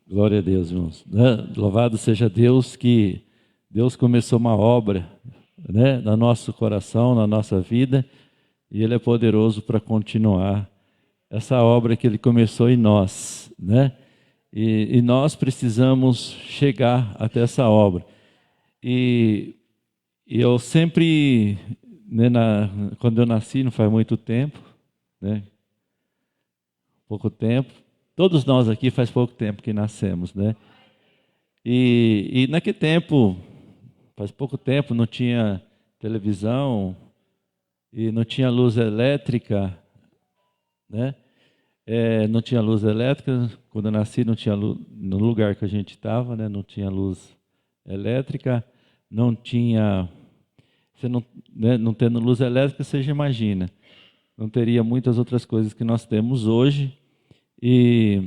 Glória a Deus, irmãos. Né? Louvado seja Deus que Deus começou uma obra, né, no nosso coração, na nossa vida, e Ele é poderoso para continuar essa obra que Ele começou em nós, né? E nós precisamos chegar até essa obra. E eu sempre, né, quando eu nasci, não faz muito tempo, né? Pouco tempo. Todos nós aqui faz pouco tempo que nascemos, né? E naquele tempo, faz pouco tempo, não tinha televisão e não tinha luz elétrica, né? Não tinha luz elétrica. Quando eu nasci, não tinha luz, no lugar que a gente estava, né? Não tinha luz elétrica, não tinha... Você não, né, não tendo luz elétrica, você já imagina. Não teria muitas outras coisas que nós temos hoje. E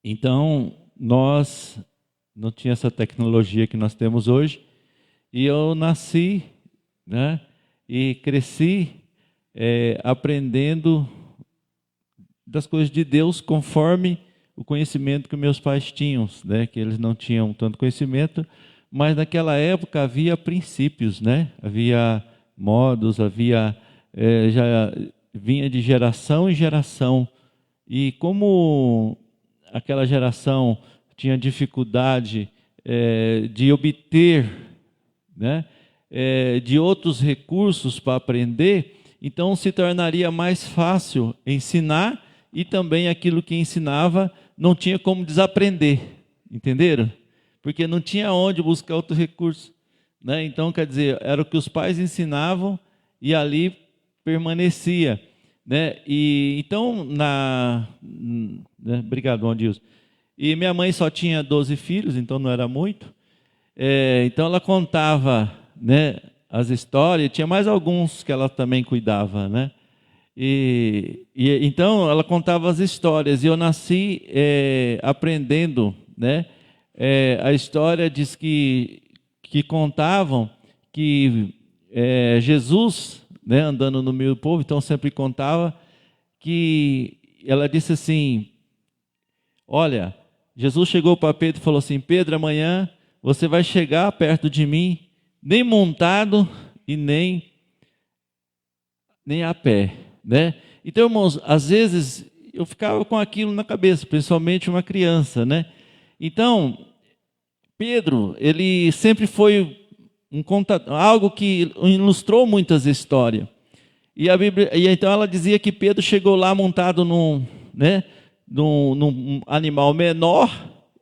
então nós não tinha essa tecnologia que nós temos hoje. E eu nasci, né, e cresci aprendendo das coisas de Deus conforme o conhecimento que meus pais tinham, né, que eles não tinham tanto conhecimento, mas naquela época havia princípios, né, havia modos, havia já vinha de geração em geração. E como aquela geração tinha dificuldade de obter, né, de outros recursos para aprender, então se tornaria mais fácil ensinar, e também aquilo que ensinava não tinha como desaprender, entenderam? Porque não tinha onde buscar outro recurso, né? Então, quer dizer, era o que os pais ensinavam e ali permanecia, né? E então, né? Obrigado, Adilson. E minha mãe só tinha 12 filhos, então não era muito. Então ela contava, né, as histórias. Tinha mais alguns que ela também cuidava, né? E então ela contava as histórias. E eu nasci aprendendo, né? A história diz que contavam que Jesus, né, andando no meio do povo, então sempre contava que ela disse assim: olha, Jesus chegou para Pedro e falou assim: Pedro, amanhã você vai chegar perto de mim, nem montado e nem a pé, né? Então, irmãos, às vezes eu ficava com aquilo na cabeça, principalmente uma criança, né? Então, Pedro, ele sempre foi algo que ilustrou muitas histórias. E a Bíblia, e então ela dizia que Pedro chegou lá montado num animal menor,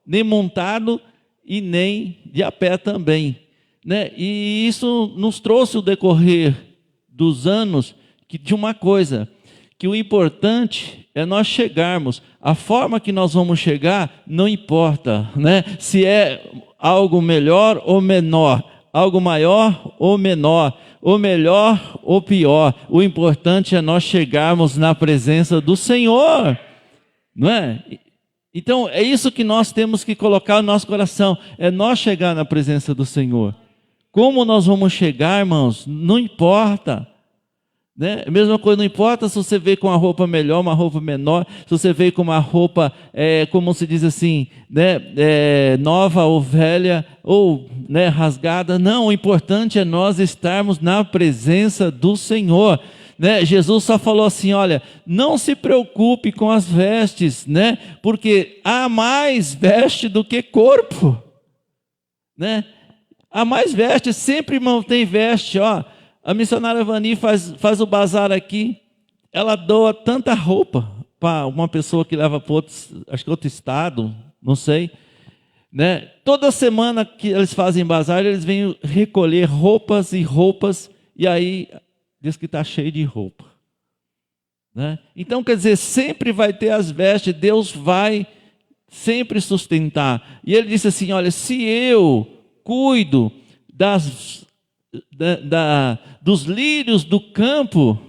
nem montado e nem de a pé também, né? E isso nos trouxe o decorrer dos anos de uma coisa, que o importante é nós chegarmos. A forma que nós vamos chegar não importa, né? Se é algo melhor ou menor, algo maior ou menor, ou melhor ou pior. O importante é nós chegarmos na presença do Senhor, não é? Então é isso que nós temos que colocar no nosso coração, é nós chegar na presença do Senhor. Como nós vamos chegar, irmãos? Não importa, né? A mesma coisa, não importa se você veio com uma roupa melhor, uma roupa menor, se você veio com uma roupa, como se diz assim, né, nova ou velha, ou, né, rasgada. Não, o importante é nós estarmos na presença do Senhor, né? Jesus só falou assim: olha, não se preocupe com as vestes, né? Porque há mais veste do que corpo, né? Há mais veste, sempre, irmão, tem veste, ó. A missionária Vani faz o bazar aqui, ela doa tanta roupa para uma pessoa que leva para outro estado, não sei, né? Toda semana que eles fazem bazar, eles vêm recolher roupas e roupas, e aí diz que está cheio de roupa, né? Então, quer dizer, sempre vai ter as vestes, Deus vai sempre sustentar. E ele disse assim: olha, se eu cuido dos lírios do campo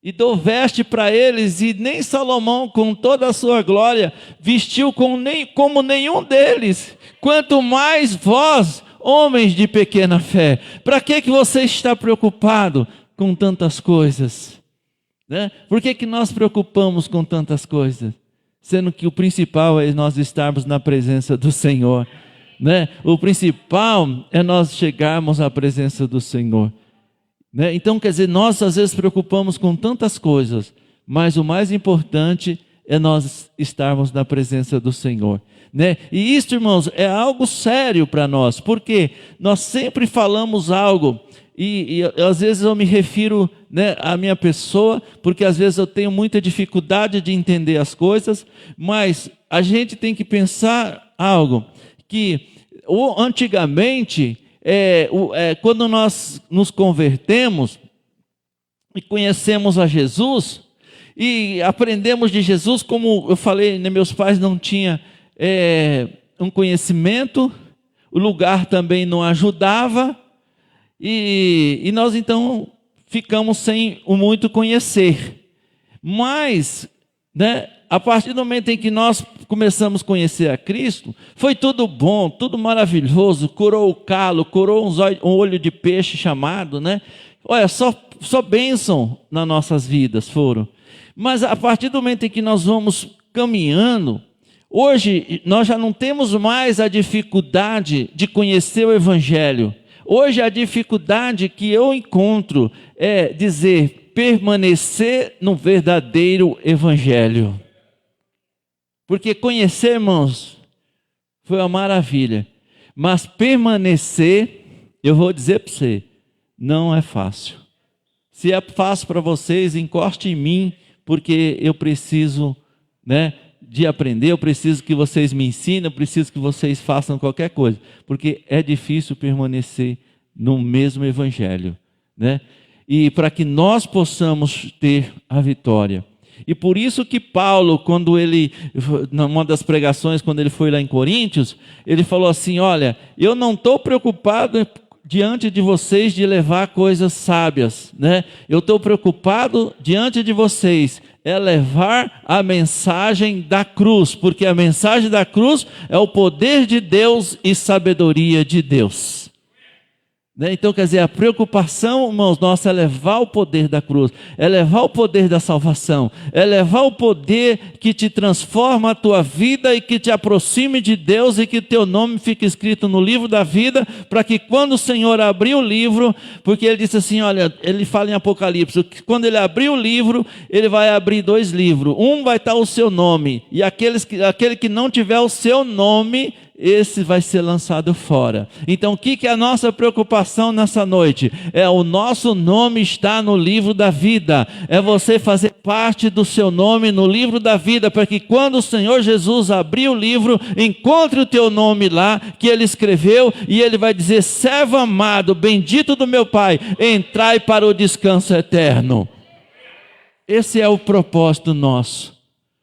e dou veste para eles, e nem Salomão com toda a sua glória vestiu como nenhum deles, quanto mais vós, homens de pequena fé. Para que você está preocupado com tantas coisas, né? Por que nós preocupamos com tantas coisas? sendo que o principal é nós estarmos na presença do Senhor, né? O principal é nós chegarmos à presença do Senhor, né? Então, quer dizer, nós às vezes preocupamos com tantas coisas, mas o mais importante é nós estarmos na presença do Senhor, né? E isso, irmãos, é algo sério para nós, porque nós sempre falamos algo, e às vezes eu me refiro, né, à minha pessoa, porque às vezes eu tenho muita dificuldade de entender as coisas, mas a gente tem que pensar algo, que antigamente, quando nós nos convertemos e conhecemos a Jesus, e aprendemos de Jesus, como eu falei, né, meus pais não tinham um conhecimento, o lugar também não ajudava, e nós então ficamos sem o muito conhecer. Mas, né, a partir do momento em que nós começamos a conhecer a Cristo, foi tudo bom, tudo maravilhoso, curou o calo, curou um olho de peixe chamado, né? Olha, só bênção nas nossas vidas foram. Mas a partir do momento em que nós vamos caminhando, hoje nós já não temos mais a dificuldade de conhecer o Evangelho. Hoje a dificuldade que eu encontro é dizer, permanecer no verdadeiro Evangelho. Porque conhecer, irmãos, foi uma maravilha. Mas permanecer, eu vou dizer para você, não é fácil. Se é fácil para vocês, encoste em mim, porque eu preciso, né, de aprender, eu preciso que vocês me ensinem, eu preciso que vocês façam qualquer coisa, porque é difícil permanecer no mesmo Evangelho, né? E para que nós possamos ter a vitória. E por isso que Paulo, quando ele, numa das pregações, quando ele foi lá em Coríntios, ele falou assim, olha, eu não estou preocupado diante de vocês de levar coisas sábias, né? Eu estou preocupado diante de vocês é levar a mensagem da cruz, porque a mensagem da cruz é o poder de Deus e sabedoria de Deus. Então, quer dizer, a preocupação, irmãos, nossa é levar o poder da cruz, é levar o poder da salvação, é levar o poder que te transforma a tua vida e que te aproxime de Deus e que teu nome fique escrito no livro da vida, para que quando o Senhor abrir o livro, porque ele disse assim, olha, ele fala em Apocalipse, que quando ele abrir o livro, ele vai abrir 2 livros, um vai estar o seu nome, e aquele que não tiver o seu nome, esse vai ser lançado fora. Então o que é a nossa preocupação nessa noite? É o nosso nome estar no livro da vida, é você fazer parte do seu nome no livro da vida, para que quando o Senhor Jesus abrir o livro, encontre o teu nome lá, que ele escreveu, e ele vai dizer, servo amado, bendito do meu Pai, entrai para o descanso eterno. Esse é o propósito nosso,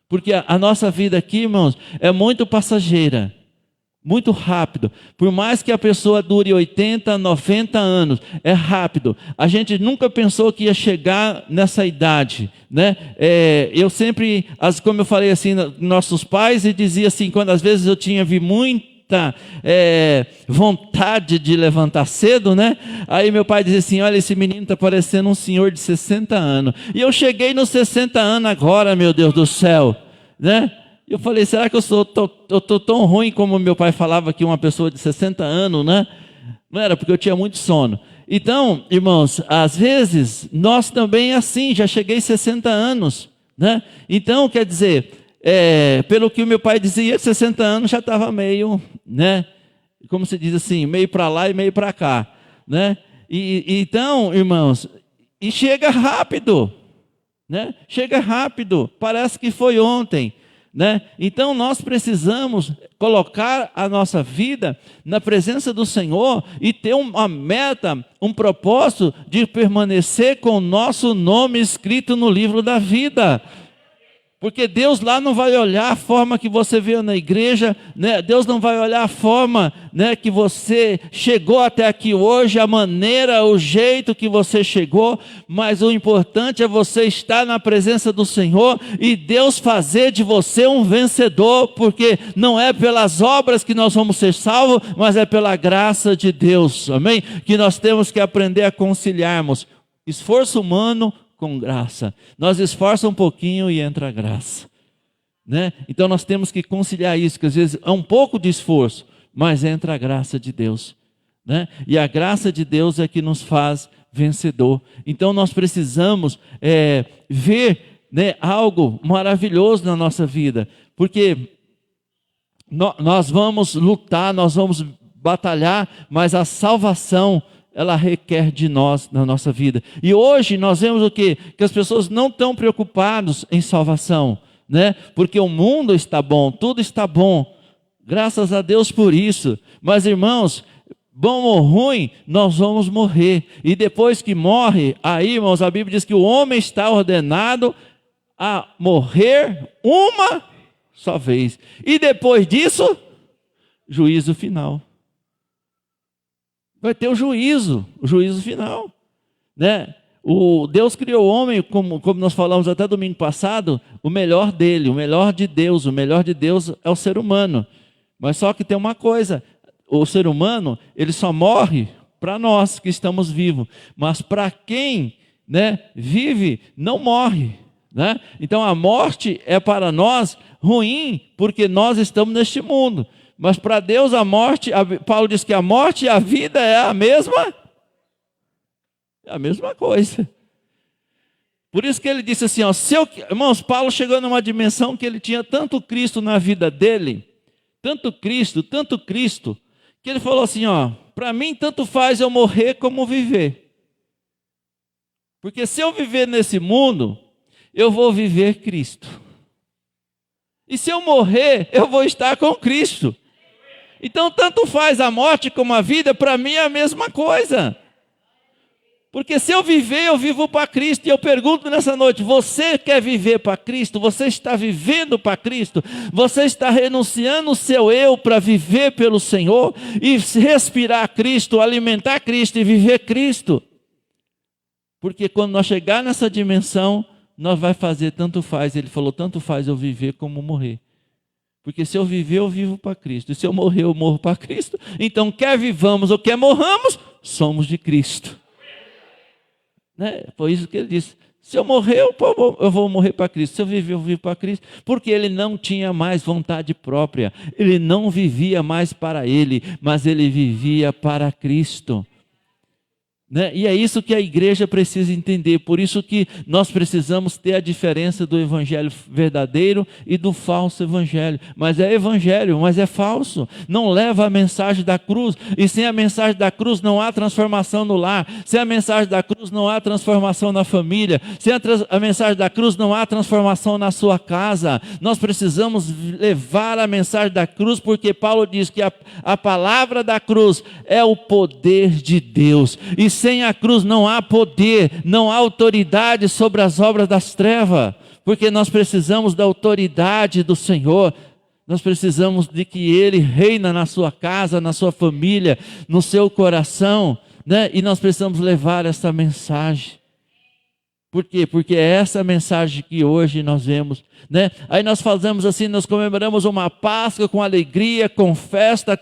porque a nossa vida aqui, irmãos, é muito passageira, muito rápido. Por mais que a pessoa dure 80, 90 anos, é rápido. A gente nunca pensou que ia chegar nessa idade, né? Eu sempre, como eu falei assim, nossos pais, e dizia assim, quando às vezes eu tinha muita vontade de levantar cedo, né? Aí meu pai dizia assim, olha, esse menino está parecendo um senhor de 60 anos. E eu cheguei nos 60 anos agora, meu Deus do céu, né? Eu falei, será que eu estou tão ruim como meu pai falava que uma pessoa de 60 anos, né? Não era, porque eu tinha muito sono. Então, irmãos, às vezes, nós também é assim, já cheguei 60 anos, né? Então, quer dizer, pelo que o meu pai dizia, 60 anos já estava meio, né? Como se diz assim, meio para lá e meio para cá, né? Então, irmãos, e chega rápido, né? Chega rápido, parece que foi ontem. Né? Então nós precisamos colocar a nossa vida na presença do Senhor e ter uma meta, um propósito de permanecer com o nosso nome escrito no livro da vida. Porque Deus lá não vai olhar a forma que você veio na igreja, né? Deus não vai olhar a forma, né, que você chegou até aqui hoje, a maneira, o jeito que você chegou, mas o importante é você estar na presença do Senhor e Deus fazer de você um vencedor, porque não é pelas obras que nós vamos ser salvos, mas é pela graça de Deus, amém? Que nós temos que aprender a conciliarmos esforço humano com graça. Nós esforçamos um pouquinho e entra a graça. né? Então nós temos que conciliar isso, que às vezes é um pouco de esforço, mas entra a graça de Deus, né? E a graça de Deus é que nos faz vencedor. Então nós precisamos ver, né, algo maravilhoso na nossa vida, porque nós vamos lutar, nós vamos batalhar, mas a salvação, ela requer de nós na nossa vida. E hoje nós vemos o quê? Que as pessoas não estão preocupadas em salvação, né? Porque o mundo está bom, tudo está bom, graças a Deus por isso. Mas irmãos, bom ou ruim, nós vamos morrer. E depois que morre, aí irmãos, a Bíblia diz que o homem está ordenado a morrer uma só vez. E depois disso, juízo final. Vai ter o juízo final, né? Deus criou o homem, como nós falamos até domingo passado, o melhor dele, o melhor de Deus é o ser humano. Mas só que tem uma coisa, o ser humano, ele só morre para nós que estamos vivos, mas para quem, né, vive, não morre, né? Então a morte é para nós ruim, porque nós estamos neste mundo. Mas para Deus a morte, Paulo diz que a morte e a vida é a mesma coisa. Por isso que ele disse assim, ó, irmãos, Paulo chegou numa dimensão que ele tinha tanto Cristo na vida dele, tanto Cristo, que ele falou assim, ó, para mim tanto faz eu morrer como viver. Porque se eu viver nesse mundo, eu vou viver Cristo. E se eu morrer, eu vou estar com Cristo. Então, tanto faz a morte como a vida, para mim é a mesma coisa. Porque se eu viver, eu vivo para Cristo. E eu pergunto nessa noite, você quer viver para Cristo? Você está vivendo para Cristo? Você está renunciando o seu eu para viver pelo Senhor? E respirar Cristo, alimentar Cristo e viver Cristo? Porque quando nós chegar nessa dimensão, nós vai fazer tanto faz. Ele falou, tanto faz eu viver como morrer. Porque se eu viver, eu vivo para Cristo. E se eu morrer, eu morro para Cristo. Então, quer vivamos ou quer morramos, somos de Cristo. Né? Foi isso que ele disse. Se eu morrer, eu vou morrer para Cristo. Se eu viver, eu vivo para Cristo. Porque ele não tinha mais vontade própria. Ele não vivia mais para ele, mas ele vivia para Cristo. Né? E é isso que a igreja precisa entender. Por isso que nós precisamos ter a diferença do evangelho verdadeiro e do falso evangelho. Mas é evangelho, mas é falso. Não leva a mensagem da cruz. E sem a mensagem da cruz não há transformação no lar. Sem a mensagem da cruz não há transformação na família. Sem a mensagem da cruz não há transformação na sua casa. Nós precisamos levar a mensagem da cruz, porque Paulo diz que a palavra da cruz é o poder de Deus. E sem a cruz não há poder, não há autoridade sobre as obras das trevas, porque nós precisamos da autoridade do Senhor, nós precisamos de que Ele reina na sua casa, na sua família, no seu coração, né? E nós precisamos levar essa mensagem. Por quê? Porque é essa mensagem que hoje nós vemos, né? Aí nós fazemos assim, nós comemoramos uma Páscoa com alegria, com festa,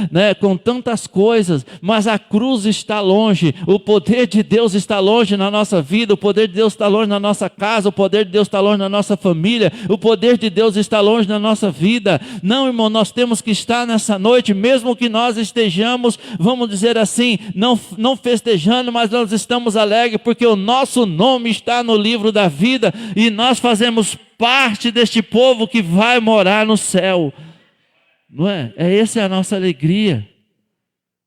né, com tantas coisas, mas a cruz está longe, o poder de Deus está longe na nossa vida, o poder de Deus está longe na nossa casa, o poder de Deus está longe na nossa família, o poder de Deus está longe na nossa vida. Não, irmão, nós temos que estar nessa noite, mesmo que nós estejamos, vamos dizer assim, não festejando, mas nós estamos alegres, porque o nosso nome está no livro da vida, e nós fazemos parte deste povo que vai morar no céu, não é? Essa é a nossa alegria,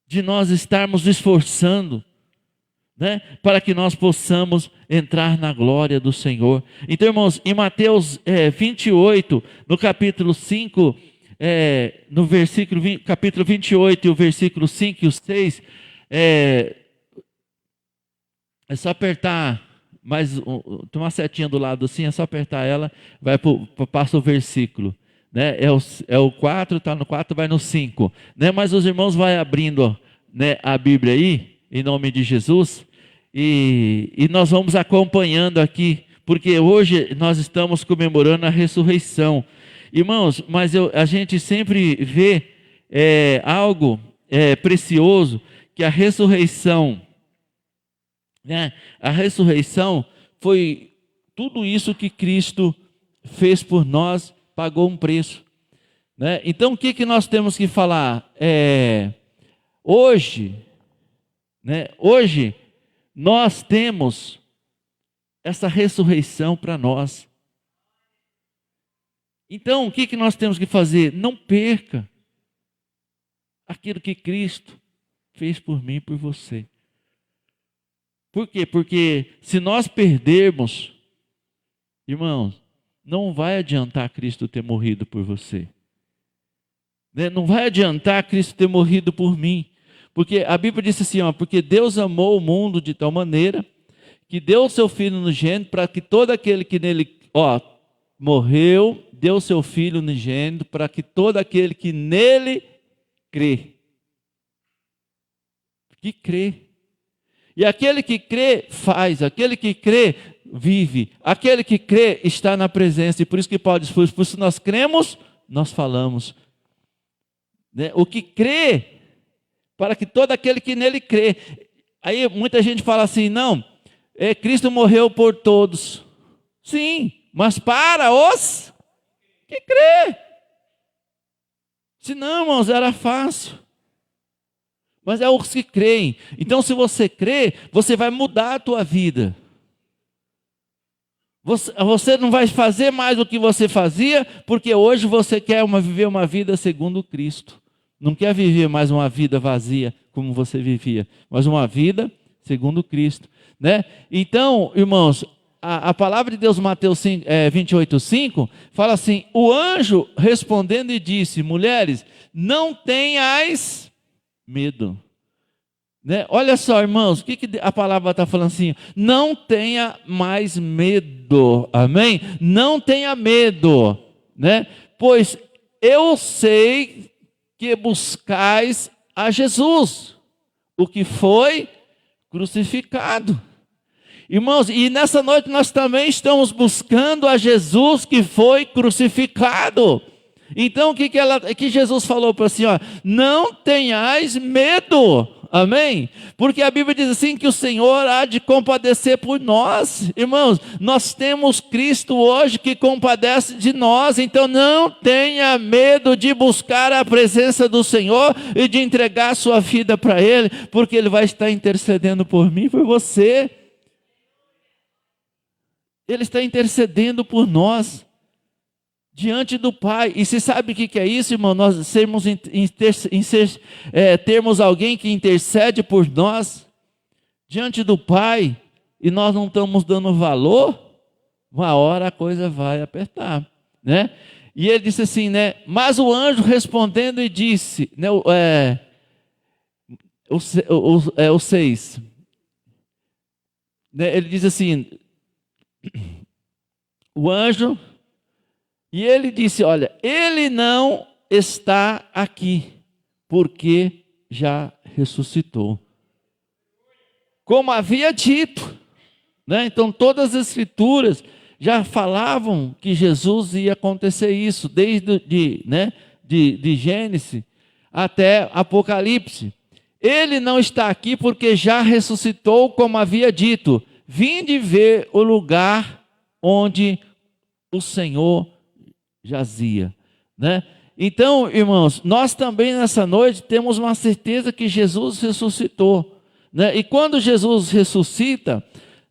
de nós estarmos esforçando, né, para que nós possamos entrar na glória do Senhor. Então, irmãos, em Mateus 28, no capítulo 5, no versículo capítulo 28, e o versículo 5 e o 6, é só apertar. Mas tem uma setinha do lado assim, é só apertar ela, passa o versículo, né? É o 4, está no 4, vai no 5, né? Mas os irmãos vão abrindo, né, a Bíblia aí, em nome de Jesus, e nós vamos acompanhando aqui, porque hoje nós estamos comemorando a ressurreição. Irmãos, mas a gente sempre vê algo precioso, que a ressurreição, né? A ressurreição foi tudo isso que Cristo fez por nós, pagou um preço, né? Então, o que nós temos que falar? Hoje, né? Hoje, nós temos essa ressurreição para nós. Então, o que nós temos que fazer? Não perca aquilo que Cristo fez por mim e por você. Por quê? Porque se nós perdermos, irmãos, não vai adiantar Cristo ter morrido por você. Não vai adiantar Cristo ter morrido por mim. Porque a Bíblia diz assim, porque Deus amou o mundo de tal maneira que deu o seu Filho unigênito para que todo aquele que nele morreu, deu o seu Filho unigênito para que todo aquele que nele crê. Que crê. E aquele que crê faz, aquele que crê vive, aquele que crê está na presença. E por isso que Paulo diz, por isso nós cremos, nós falamos. Né? O que crê, para que todo aquele que nele crê. Aí muita gente fala assim, não, Cristo morreu por todos. Sim, mas para os que crê. Se não, irmãos, era fácil. Mas é os que creem. Então, se você crê, você vai mudar a tua vida. Você não vai fazer mais o que você fazia, porque hoje você quer viver uma vida segundo Cristo. Não quer viver mais uma vida vazia como você vivia, mas uma vida segundo Cristo. Né? Então, irmãos, a palavra de Deus, Mateus 28:5, fala assim, o anjo respondendo e disse, mulheres, não tenhais medo. Né? Olha só, irmãos, o que a palavra está falando assim? Não tenha mais medo, amém? Não tenha medo, né? Pois eu sei que buscais a Jesus, o que foi crucificado. Irmãos, e nessa noite nós também estamos buscando a Jesus que foi crucificado. Então, o que Jesus falou para assim, não tenhais medo, amém? Porque a Bíblia diz assim, que o Senhor há de compadecer por nós. Irmãos, nós temos Cristo hoje que compadece de nós, então não tenha medo de buscar a presença do Senhor e de entregar a sua vida para Ele, porque Ele vai estar intercedendo por mim e por você. Ele está intercedendo por nós diante do Pai. E você sabe o que é isso, irmão? Nós termos alguém que intercede por nós diante do Pai e nós não estamos dando valor, uma hora a coisa vai apertar, né? E ele disse assim, né? Mas o anjo respondendo e disse, né? O 6, né? Ele diz assim, o anjo, e ele disse, olha, ele não está aqui, porque já ressuscitou. Como havia dito, né? Então todas as escrituras já falavam que Jesus ia acontecer isso, desde de Gênesis até Apocalipse. Ele não está aqui porque já ressuscitou, como havia dito. Vinde ver o lugar onde o Senhor jazia, né? Então, irmãos, nós também nessa noite temos uma certeza que Jesus ressuscitou, né? E quando Jesus ressuscita,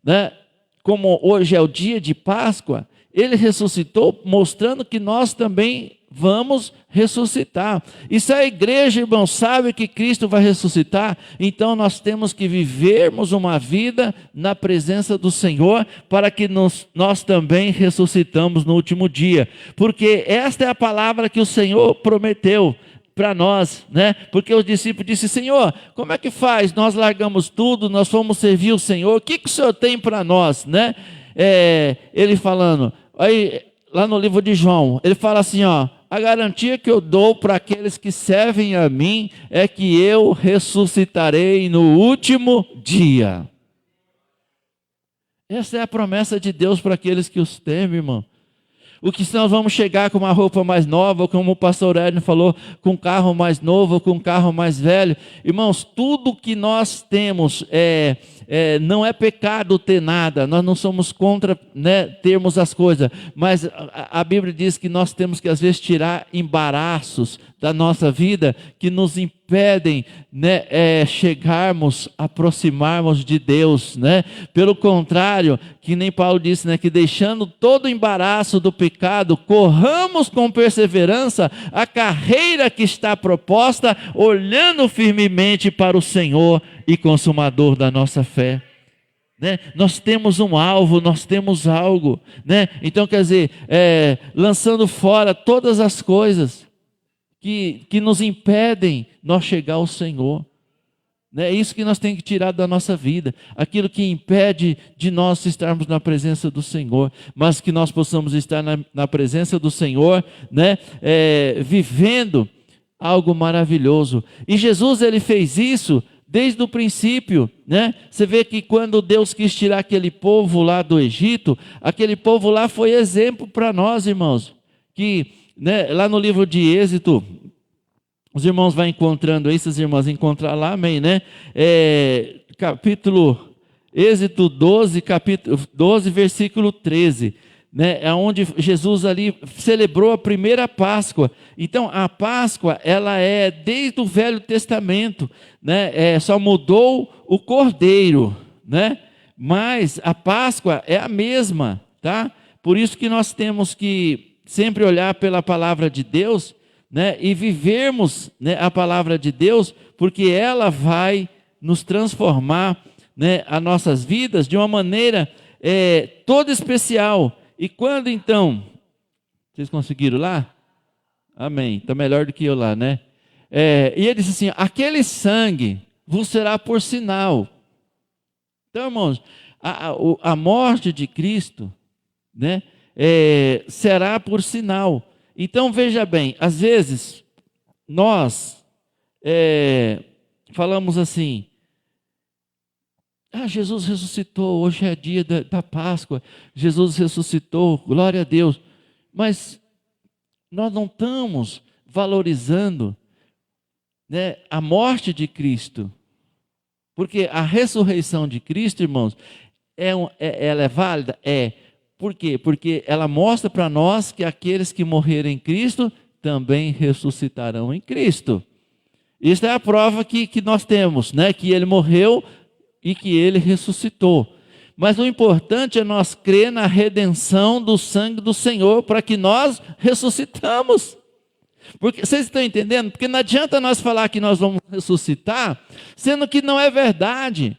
né, como hoje é o dia de Páscoa, ele ressuscitou mostrando que nós também vamos ressuscitar. E se a igreja, irmão, sabe que Cristo vai ressuscitar, então nós temos que vivermos uma vida na presença do Senhor, para que nós também ressuscitamos no último dia. Porque esta é a palavra que o Senhor prometeu para nós, né? Porque os discípulos disseram, Senhor, como é que faz? Nós largamos tudo, nós fomos servir o Senhor, o que o Senhor tem para nós, né? Ele falando, aí lá no livro de João, ele fala assim, a garantia que eu dou para aqueles que servem a mim é que eu ressuscitarei no último dia. Essa é a promessa de Deus para aqueles que os temem, irmão. O que se nós vamos chegar com uma roupa mais nova, como o pastor Edno falou, com um carro mais novo, com um carro mais velho. Irmãos, tudo que nós temos não é pecado ter nada, nós não somos contra, né, termos as coisas, mas a Bíblia diz que nós temos que às vezes tirar embaraços da nossa vida que nos impedem, né, chegarmos, aproximarmos de Deus, né? Pelo contrário, que nem Paulo disse, né, que deixando todo o embaraço do pecado, corramos com perseverança a carreira que está proposta, olhando firmemente para o Senhor e consumador da nossa fé. Né? Nós temos um alvo, nós temos algo, né? Então quer dizer, lançando fora todas as coisas que nos impedem nós chegar ao Senhor. É isso que nós temos que tirar da nossa vida, aquilo que impede de nós estarmos na presença do Senhor, mas que nós possamos estar na presença do Senhor, né? Vivendo algo maravilhoso. E Jesus, ele fez isso desde o princípio, né? Você vê que quando Deus quis tirar aquele povo lá do Egito, aquele povo lá foi exemplo para nós, irmãos, que, né, lá no livro de Êxodo, os irmãos vão encontrando aí, se as irmãs encontrar lá, amém, né? Êxodo 12, capítulo 12, versículo 13, né? É onde Jesus ali celebrou a primeira Páscoa. Então, a Páscoa, ela é desde o Velho Testamento, né? Só mudou o cordeiro, né? Mas a Páscoa é a mesma, tá? Por isso que nós temos que sempre olhar pela palavra de Deus, né, e vivermos, né, a palavra de Deus, porque ela vai nos transformar, né, as nossas vidas de uma maneira toda especial. E quando então, vocês conseguiram lá? Amém, está melhor do que eu lá, né? E ele disse assim: aquele sangue vos será por sinal. Então, irmãos, a morte de Cristo, né, será por sinal. Então veja bem, às vezes nós falamos assim: Jesus ressuscitou, hoje é dia da Páscoa, Jesus ressuscitou, glória a Deus. Mas nós não estamos valorizando, né, a morte de Cristo, porque a ressurreição de Cristo, irmãos, ela é válida? Por quê? Porque ela mostra para nós que aqueles que morrerem em Cristo também ressuscitarão em Cristo. Isso é a prova que nós temos, né? Que ele morreu e que ele ressuscitou. Mas o importante é nós crer na redenção do sangue do Senhor para que nós ressuscitamos. Porque, vocês estão entendendo? Porque não adianta nós falar que nós vamos ressuscitar, sendo que não é verdade.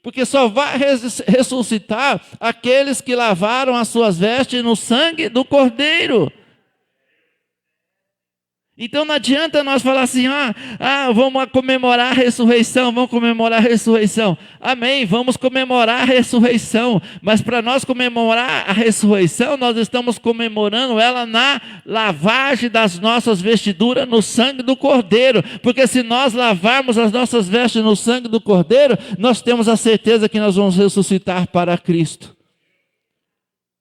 Porque só vai ressuscitar aqueles que lavaram as suas vestes no sangue do Cordeiro. Então não adianta nós falar assim: vamos comemorar a ressurreição, vamos comemorar a ressurreição. Amém, vamos comemorar a ressurreição. Mas para nós comemorar a ressurreição, nós estamos comemorando ela na lavagem das nossas vestiduras no sangue do Cordeiro. Porque se nós lavarmos as nossas vestes no sangue do Cordeiro, nós temos a certeza que nós vamos ressuscitar para Cristo.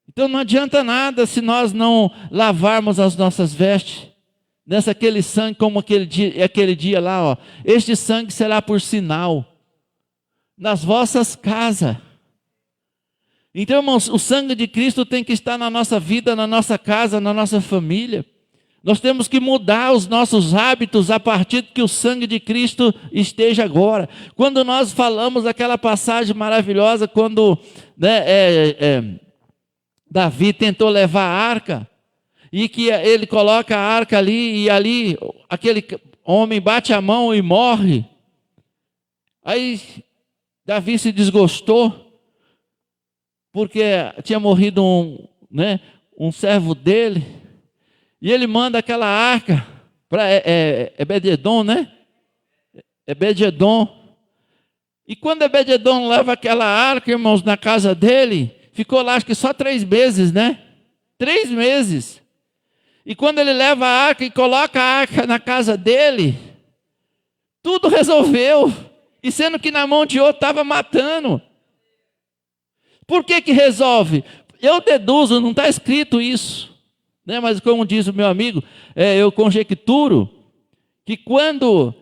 Então não adianta nada se nós não lavarmos as nossas vestes aquele sangue, como aquele dia lá, ó. Este sangue será por sinal nas vossas casas. Então, irmãos, o sangue de Cristo tem que estar na nossa vida, na nossa casa, na nossa família. Nós temos que mudar os nossos hábitos a partir que o sangue de Cristo esteja agora. Quando nós falamos aquela passagem maravilhosa, quando, né, Davi tentou levar a arca, e que ele coloca a arca ali, e ali aquele homem bate a mão e morre. Aí Davi se desgostou, porque tinha morrido um servo dele, e ele manda aquela arca para Obed-edom, né? Obed-edom. E quando Obed-edom leva aquela arca, irmãos, na casa dele, ficou lá acho que só 3 meses, né? 3 meses. E quando ele leva a arca e coloca a arca na casa dele, tudo resolveu. E sendo que na mão de outro estava matando. Por que resolve? Eu deduzo, não está escrito isso, né? Mas como diz o meu amigo, eu conjecturo que quando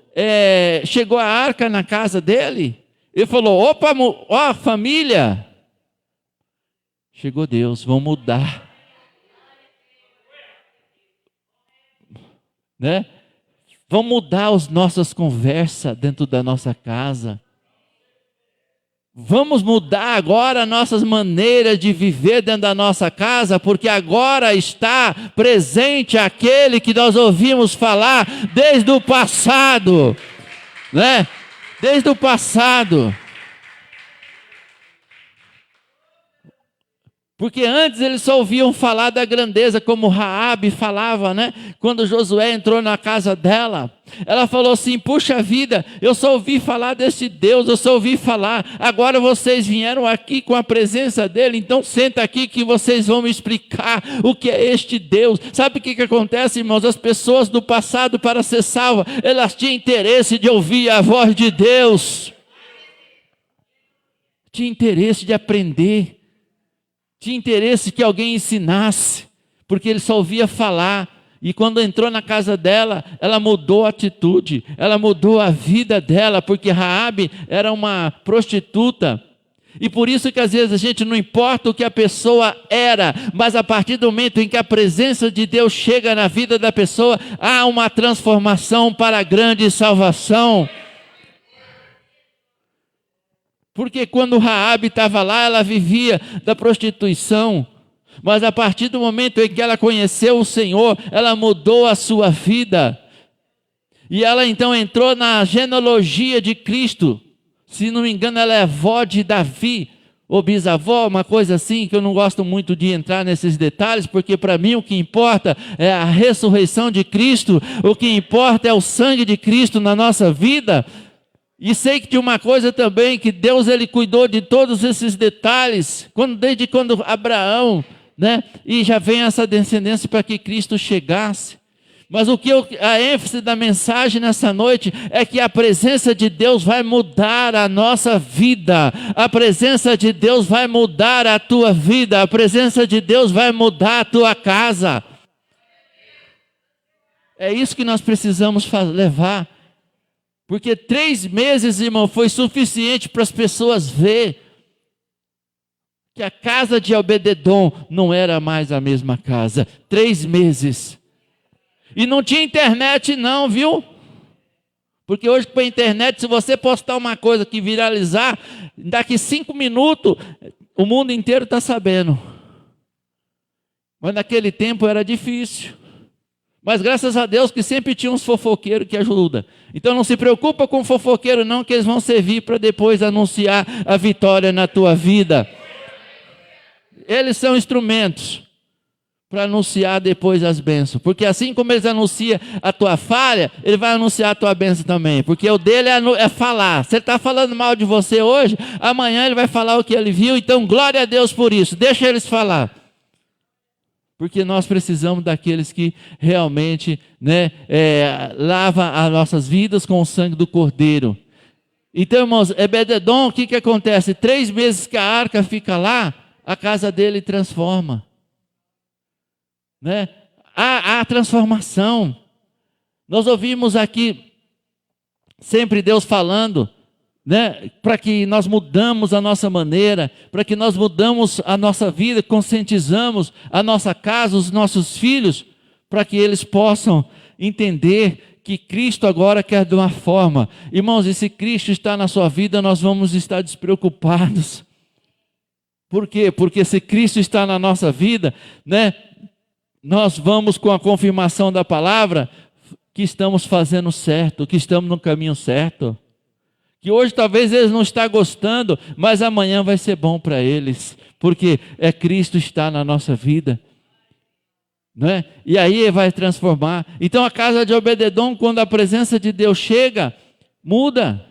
chegou a arca na casa dele, Ele falou: opa, ó, família, chegou Deus, vamos mudar. Né? Vamos mudar as nossas conversas dentro da nossa casa. Vamos mudar agora nossas maneiras de viver dentro da nossa casa, porque agora está presente aquele que nós ouvimos falar desde o passado, né? Desde o passado. Porque antes eles só ouviam falar da grandeza, como Raabe falava, né? Quando Josué entrou na casa dela, ela falou assim: puxa vida, eu só ouvi falar desse Deus, eu só ouvi falar, agora vocês vieram aqui com a presença dele, então senta aqui que vocês vão me explicar o que é este Deus. Sabe o que acontece, irmãos? As pessoas do passado, para ser salvas, elas tinham interesse de ouvir a voz de Deus, tinha interesse de aprender, tinha interesse que alguém ensinasse, porque ele só ouvia falar. E quando entrou na casa dela, ela mudou a atitude, ela mudou a vida dela, porque Raabe era uma prostituta. E por isso que às vezes a gente não importa o que a pessoa era, mas a partir do momento em que a presença de Deus chega na vida da pessoa, há uma transformação para a grande salvação. Porque quando Raabe estava lá, ela vivia da prostituição. Mas a partir do momento em que ela conheceu o Senhor, ela mudou a sua vida. E ela então entrou na genealogia de Cristo. Se não me engano, ela é avó de Davi, ou bisavó, uma coisa assim, que eu não gosto muito de entrar nesses detalhes, porque para mim o que importa é a ressurreição de Cristo, o que importa é o sangue de Cristo na nossa vida. E sei que tinha uma coisa também, que Deus ele cuidou de todos esses detalhes, desde quando Abraão, né? E já vem essa descendência para que Cristo chegasse. Mas a ênfase da mensagem nessa noite é que a presença de Deus vai mudar a nossa vida. A presença de Deus vai mudar a tua vida. A presença de Deus vai mudar a tua casa. É isso que nós precisamos levar. Porque 3 meses, irmão, foi suficiente para as pessoas ver que a casa de Obed-edom não era mais a mesma casa. 3 meses. E não tinha internet não, viu? Porque hoje com a internet, se você postar uma coisa que viralizar, daqui 5 minutos, o mundo inteiro está sabendo. Mas naquele tempo era difícil. Mas graças a Deus que sempre tinha uns fofoqueiros que ajudam. Então não se preocupa com fofoqueiro não, que eles vão servir para depois anunciar a vitória na tua vida. Eles são instrumentos para anunciar depois as bênçãos. Porque assim como eles anunciam a tua falha, ele vai anunciar a tua bênção também. Porque o dele é falar. Se ele está falando mal de você hoje, amanhã ele vai falar o que ele viu. Então glória a Deus por isso. Deixa eles falar. Porque nós precisamos daqueles que realmente, né, lavam as nossas vidas com o sangue do Cordeiro. Então, irmãos, Obed-edom, o que acontece? 3 meses que a arca fica lá, a casa dele transforma. Né? Há transformação. Nós ouvimos aqui sempre Deus falando, né, para que nós mudamos a nossa maneira, para que nós mudamos a nossa vida, conscientizamos a nossa casa, os nossos filhos, para que eles possam entender que Cristo agora quer de uma forma. Irmãos, e se Cristo está na sua vida, nós vamos estar despreocupados. Por quê? Porque se Cristo está na nossa vida, né, nós vamos com a confirmação da palavra que estamos fazendo certo, que estamos no caminho certo. Que hoje talvez eles não estão gostando, mas amanhã vai ser bom para eles, porque Cristo está na nossa vida, não é? E aí vai transformar. Então a casa de Obed-edom, quando a presença de Deus chega, muda,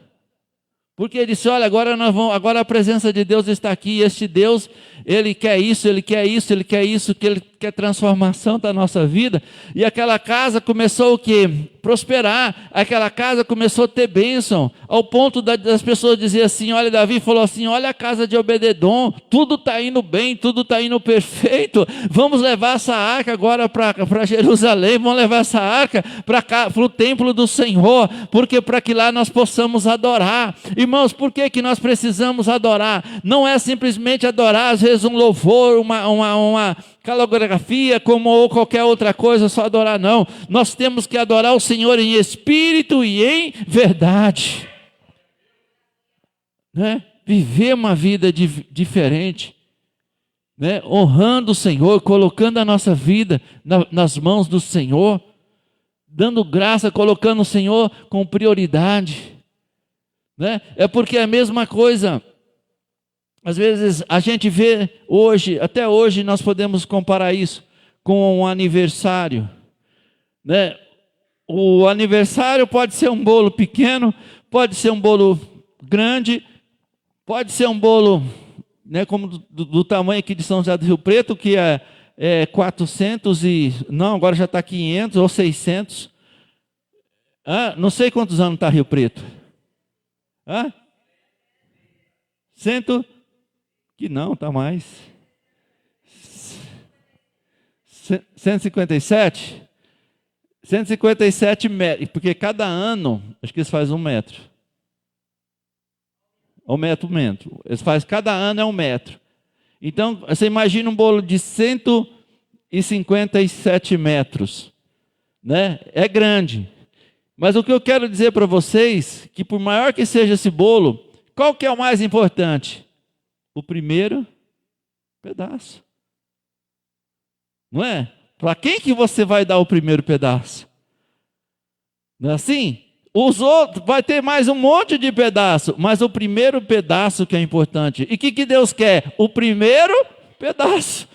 porque ele disse: olha, agora a presença de Deus está aqui, e este Deus, ele quer isso, ele quer isso, ele quer isso, que ele quer transformação da nossa vida. E aquela casa começou o quê? Prosperar. Aquela casa começou a ter bênção, ao ponto das pessoas dizer assim, olha, Davi falou assim, olha a casa de Obed-edom, tudo está indo bem, tudo está indo perfeito, vamos levar essa arca agora para Jerusalém, vamos levar essa arca para o templo do Senhor, porque para que lá nós possamos adorar. Irmãos, por que nós precisamos adorar? Não é simplesmente adorar, às vezes um louvor, uma calografia, como ou qualquer outra coisa, só adorar, não. Nós temos que adorar o Senhor em espírito e em verdade, né? Viver uma vida diferente, né? Honrando o Senhor, colocando a nossa vida nas mãos do Senhor, dando graça, colocando o Senhor com prioridade, né? É porque é a mesma coisa. Às vezes a gente vê hoje, até hoje nós podemos comparar isso com um aniversário, né? O aniversário pode ser um bolo pequeno, pode ser um bolo grande, pode ser um bolo, né, como do tamanho aqui de São José do Rio Preto, que é 400 e... não, agora já está 500 ou 600. Não sei quantos anos está Rio Preto. 100... que não, está mais. 157? 157 metros, porque cada ano, acho que eles fazem 1 metro. 1 metro. Eles fazem, cada ano é 1 metro. Então, você imagina um bolo de 157 metros. Né? É grande. Mas o que eu quero dizer para vocês, que por maior que seja esse bolo, qual que é o mais importante? O primeiro pedaço. Não é? Para quem que você vai dar o primeiro pedaço? Não é assim? Os outros, vai ter mais um monte de pedaço, mas o primeiro pedaço que é importante. E o que Deus quer? O primeiro pedaço.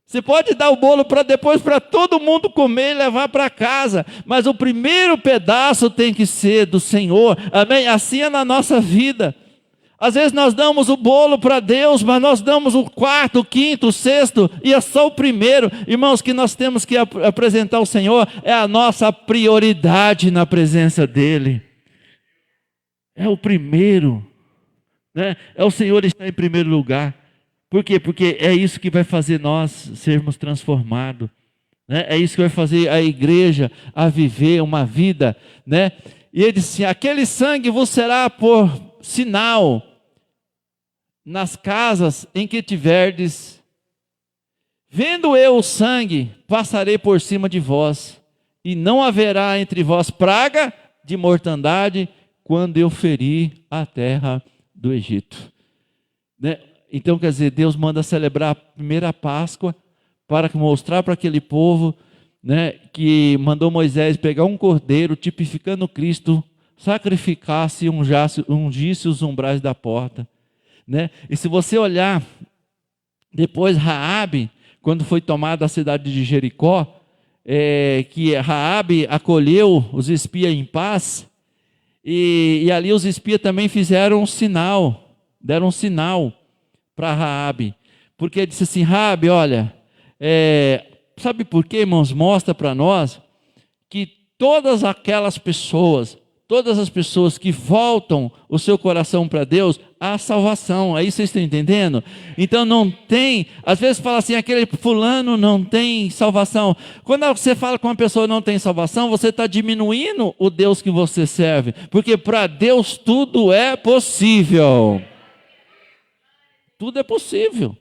Você pode dar o bolo para depois para todo mundo comer e levar para casa, mas o primeiro pedaço tem que ser do Senhor. Amém? Assim é na nossa vida. Às vezes nós damos o bolo para Deus, mas nós damos o quarto, o quinto, o sexto, e é só o primeiro. Irmãos, que nós temos que apresentar ao Senhor é a nossa prioridade na presença dEle. É o primeiro, né? É o Senhor estar em primeiro lugar. Por quê? Porque é isso que vai fazer nós sermos transformados, né? É isso que vai fazer a igreja a viver uma vida, né? E ele disse, aquele sangue vos será por sinal nas casas em que tiverdes. Vendo eu o sangue, passarei por cima de vós, e não haverá entre vós praga de mortandade, quando eu ferir a terra do Egito. Né? Então, quer dizer, Deus manda celebrar a primeira Páscoa, para mostrar para aquele povo, né, que mandou Moisés pegar um cordeiro, tipificando Cristo, sacrificasse e ungisse os umbrais da porta, né? E se você olhar depois, Raabe, quando foi tomada a cidade de Jericó, que Raabe acolheu os espias em paz, e ali os espias também fizeram um sinal, deram um sinal para Raabe, porque ele disse assim, Raabe, olha, sabe por quê, irmãos? Mostra para nós que todas aquelas pessoas, todas as pessoas que voltam o seu coração para Deus, há salvação. Aí vocês estão entendendo? Então não tem, às vezes fala assim, aquele fulano não tem salvação. Quando você fala com uma pessoa não tem salvação, você está diminuindo o Deus que você serve, porque para Deus tudo é possível. Tudo é possível.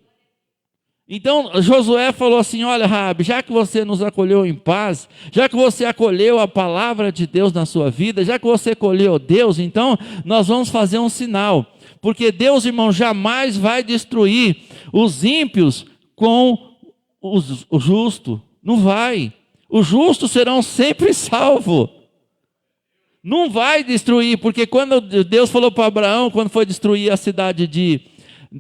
Então Josué falou assim, olha Raabe, já que você nos acolheu em paz, já que você acolheu a palavra de Deus na sua vida, já que você acolheu Deus, então nós vamos fazer um sinal, porque Deus, irmão, jamais vai destruir os ímpios com o justo, não vai. Os justos serão sempre salvos. Não vai destruir, porque quando Deus falou para Abraão, quando foi destruir a cidade de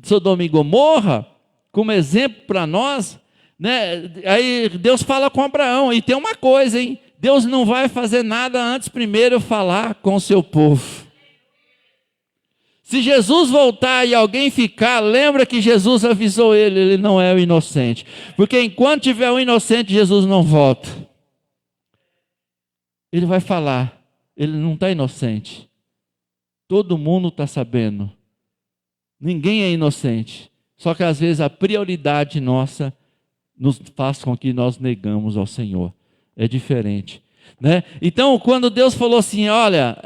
Sodoma e Gomorra, como exemplo para nós, né? Aí Deus fala com Abraão, e tem uma coisa, hein? Deus não vai fazer nada antes primeiro falar com o seu povo. Se Jesus voltar e alguém ficar, lembra que Jesus avisou ele não é o inocente. Porque enquanto tiver um inocente, Jesus não volta. Ele vai falar, ele não está inocente. Todo mundo está sabendo. Ninguém é inocente. Só que às vezes a prioridade nossa nos faz com que nós negamos ao Senhor. É diferente, né? Então, quando Deus falou assim, olha,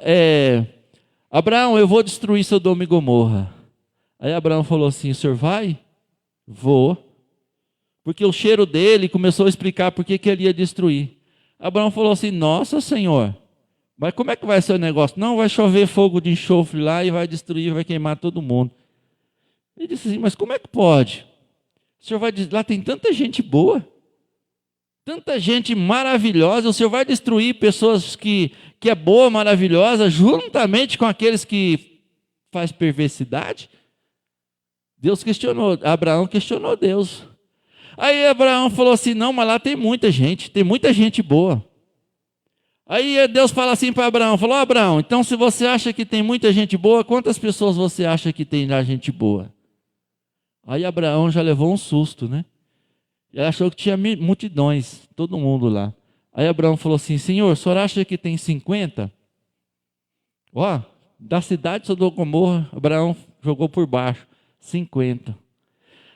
Abraão, eu vou destruir Sodoma e Gomorra. Aí Abraão falou assim, o senhor vai? Vou. Porque o cheiro dele começou a explicar por que ele ia destruir. Abraão falou assim, nossa Senhor, mas como é que vai ser o negócio? Não, vai chover fogo de enxofre lá e vai destruir, vai queimar todo mundo. Ele disse assim, mas como é que pode? O senhor vai dizer, lá tem tanta gente boa, tanta gente maravilhosa, o senhor vai destruir pessoas que é boa, maravilhosa, juntamente com aqueles que faz perversidade? Deus questionou, Abraão questionou Deus. Aí Abraão falou assim, não, mas lá tem muita gente boa. Aí Deus fala assim para Abraão, falou, Abraão, então se você acha que tem muita gente boa, quantas pessoas você acha que tem lá gente boa? Aí Abraão já levou um susto, né? Ele achou que tinha multidões, todo mundo lá. Aí Abraão falou assim, Senhor, o senhor acha que tem 50? Ó, da cidade de Sodoma e Gomorra, Abraão jogou por baixo, 50.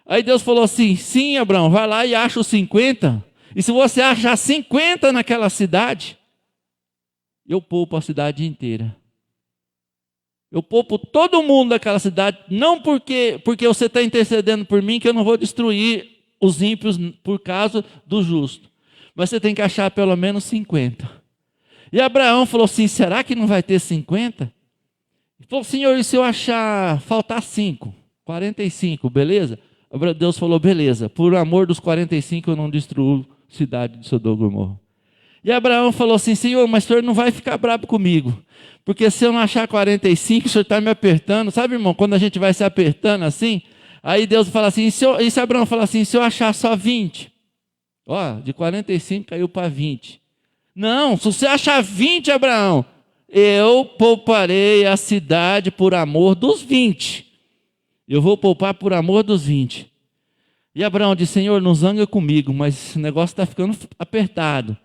Aí Deus falou assim, sim Abraão, vai lá e acha os 50. E se você achar 50 naquela cidade, eu poupo a cidade inteira. Eu poupo todo mundo daquela cidade, não porque você está intercedendo por mim, que eu não vou destruir os ímpios por causa do justo. Mas você tem que achar pelo menos 50. E Abraão falou assim, será que não vai ter 50? Ele falou, Senhor, e se eu achar, faltar 5, 45, beleza? Deus falou, beleza, por amor dos 45 eu não destruo a cidade de Sodoma e Gomorra. E Abraão falou assim, Senhor, mas o senhor não vai ficar bravo comigo, porque se eu não achar 45, o senhor está me apertando. Sabe, irmão, quando a gente vai se apertando assim, aí Deus fala assim, e se Abraão fala assim, se eu achar só 20, ó, de 45 caiu para 20. Não, se você achar 20, Abraão, eu pouparei a cidade por amor dos 20. Eu vou poupar por amor dos 20. E Abraão disse, Senhor, não zanga comigo, mas esse negócio está ficando apertado,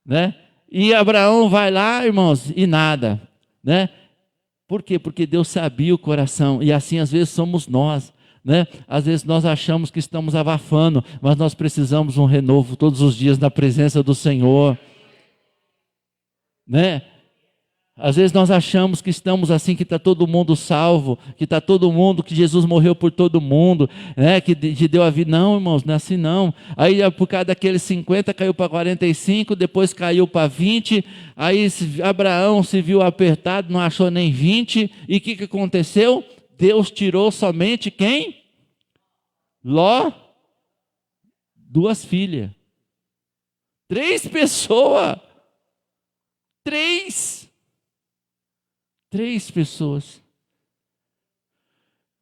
né? E Abraão vai lá, irmãos, e nada, né? Por quê? Porque Deus sabia o coração, e assim às vezes somos nós, né? Às vezes nós achamos que estamos abafando, mas nós precisamos um renovo todos os dias na presença do Senhor, né? Às vezes nós achamos que estamos assim, que está todo mundo salvo, que está todo mundo, que Jesus morreu por todo mundo, né? Que deu a vida. Não, irmãos, não é assim não. Aí por causa daqueles 50 caiu para 45, depois caiu para 20, aí Abraão se viu apertado, não achou nem 20, e o que aconteceu? Deus tirou somente quem? Ló, 2 filhas. 3 pessoas. 3 pessoas,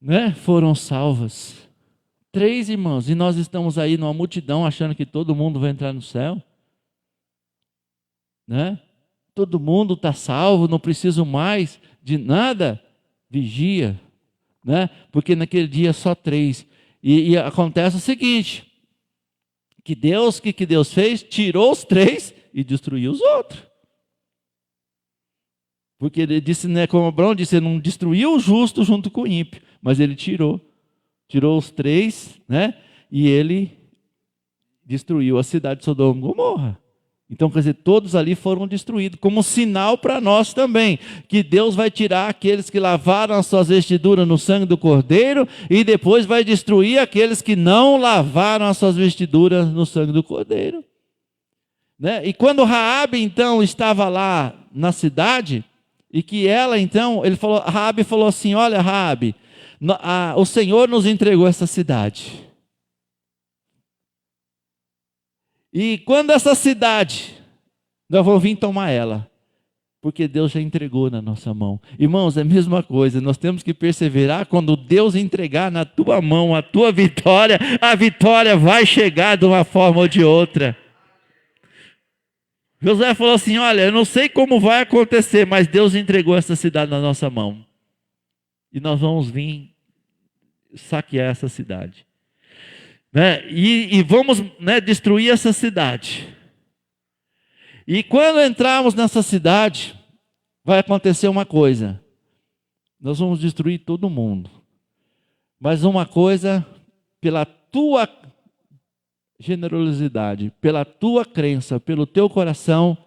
né, foram salvas. 3 irmãos, e nós estamos aí numa multidão achando que todo mundo vai entrar no céu, né? Todo mundo está salvo, não preciso mais de nada. Vigia, né? Porque naquele dia só 3. E acontece o seguinte, que Deus fez? Tirou os 3 e destruiu os outros. Porque ele disse, né, como Abraão disse, ele não destruiu o justo junto com o ímpio, mas ele tirou os 3, né, e ele destruiu a cidade de Sodoma e Gomorra. Então, quer dizer, todos ali foram destruídos, como sinal para nós também, que Deus vai tirar aqueles que lavaram as suas vestiduras no sangue do Cordeiro, e depois vai destruir aqueles que não lavaram as suas vestiduras no sangue do Cordeiro, né? E quando Raabe, então, estava lá na cidade, e que ela, então, Raabe falou assim, olha Raabe, o Senhor nos entregou essa cidade. E quando essa cidade, nós vamos vir tomar ela, porque Deus já entregou na nossa mão. Irmãos, é a mesma coisa, nós temos que perseverar. Quando Deus entregar na tua mão a tua vitória, a vitória vai chegar de uma forma ou de outra. Josué falou assim, olha, eu não sei como vai acontecer, mas Deus entregou essa cidade na nossa mão. e nós vamos vir saquear essa cidade. Né? E vamos, né, destruir essa cidade. E quando entrarmos nessa cidade, vai acontecer uma coisa. Nós vamos destruir todo mundo. Mas uma coisa, pela tua generosidade, pela tua crença, pelo teu coração,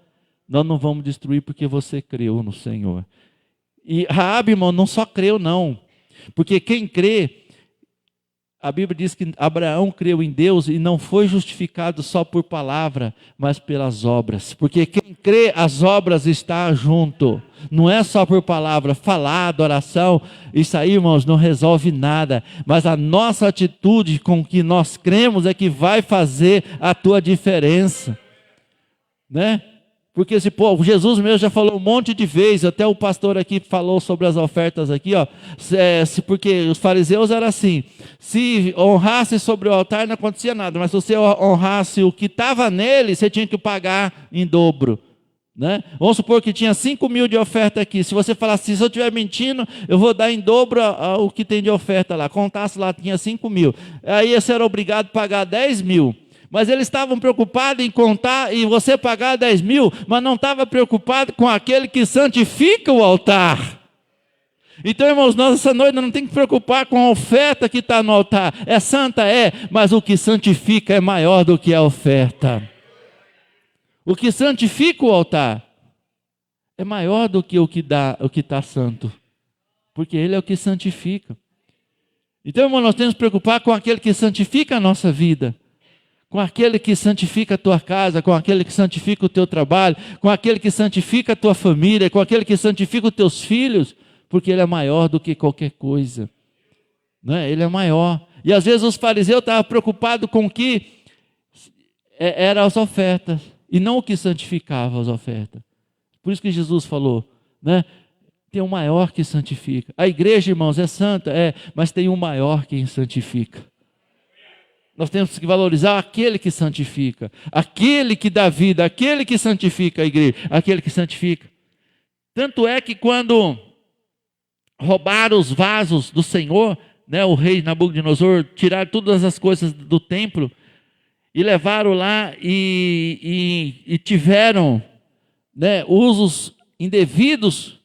nós não vamos destruir porque você creu no Senhor. E Raabe, irmão, não só creu não. Porque quem crê, a Bíblia diz que Abraão creu em Deus e não foi justificado só por palavra, mas pelas obras. Porque quem crê, as obras está junto. Não é só por palavra, falar, adoração, isso aí, irmãos, não resolve nada. Mas a nossa atitude com que nós cremos é que vai fazer a tua diferença. Né? Porque Jesus mesmo já falou um monte de vezes, até o pastor aqui falou sobre as ofertas aqui, ó, porque os fariseus eram assim, se honrasse sobre o altar não acontecia nada, mas se você honrasse o que estava nele, você tinha que pagar em dobro. Né? Vamos supor que tinha 5.000 de oferta aqui, se você falasse, se eu estiver mentindo, eu vou dar em dobro o que tem de oferta lá, contasse lá, tinha 5.000, aí você era obrigado a pagar 10.000. Mas eles estavam preocupados em contar e você pagar 10.000, mas não estava preocupado com aquele que santifica o altar. Então, irmãos, nós essa noite não tem que preocupar com a oferta que está no altar. É santa, mas o que santifica é maior do que a oferta. O que santifica o altar é maior do que o que está santo. Porque ele é o que santifica. Então, irmão, nós temos que preocupar com aquele que santifica a nossa vida. Com aquele que santifica a tua casa, com aquele que santifica o teu trabalho, com aquele que santifica a tua família, com aquele que santifica os teus filhos, porque ele é maior do que qualquer coisa. Né? Ele é maior. E às vezes os fariseus estavam preocupados com o que eram as ofertas, e não o que santificava as ofertas. Por isso que Jesus falou, né? Tem um maior que santifica. A igreja, irmãos, é santa, mas tem um maior que santifica. Nós temos que valorizar aquele que santifica, aquele que dá vida, aquele que santifica a igreja, aquele que santifica. Tanto é que quando roubaram os vasos do Senhor, né, o rei Nabucodonosor, tiraram todas as coisas do templo e levaram lá e tiveram, né, usos indevidos,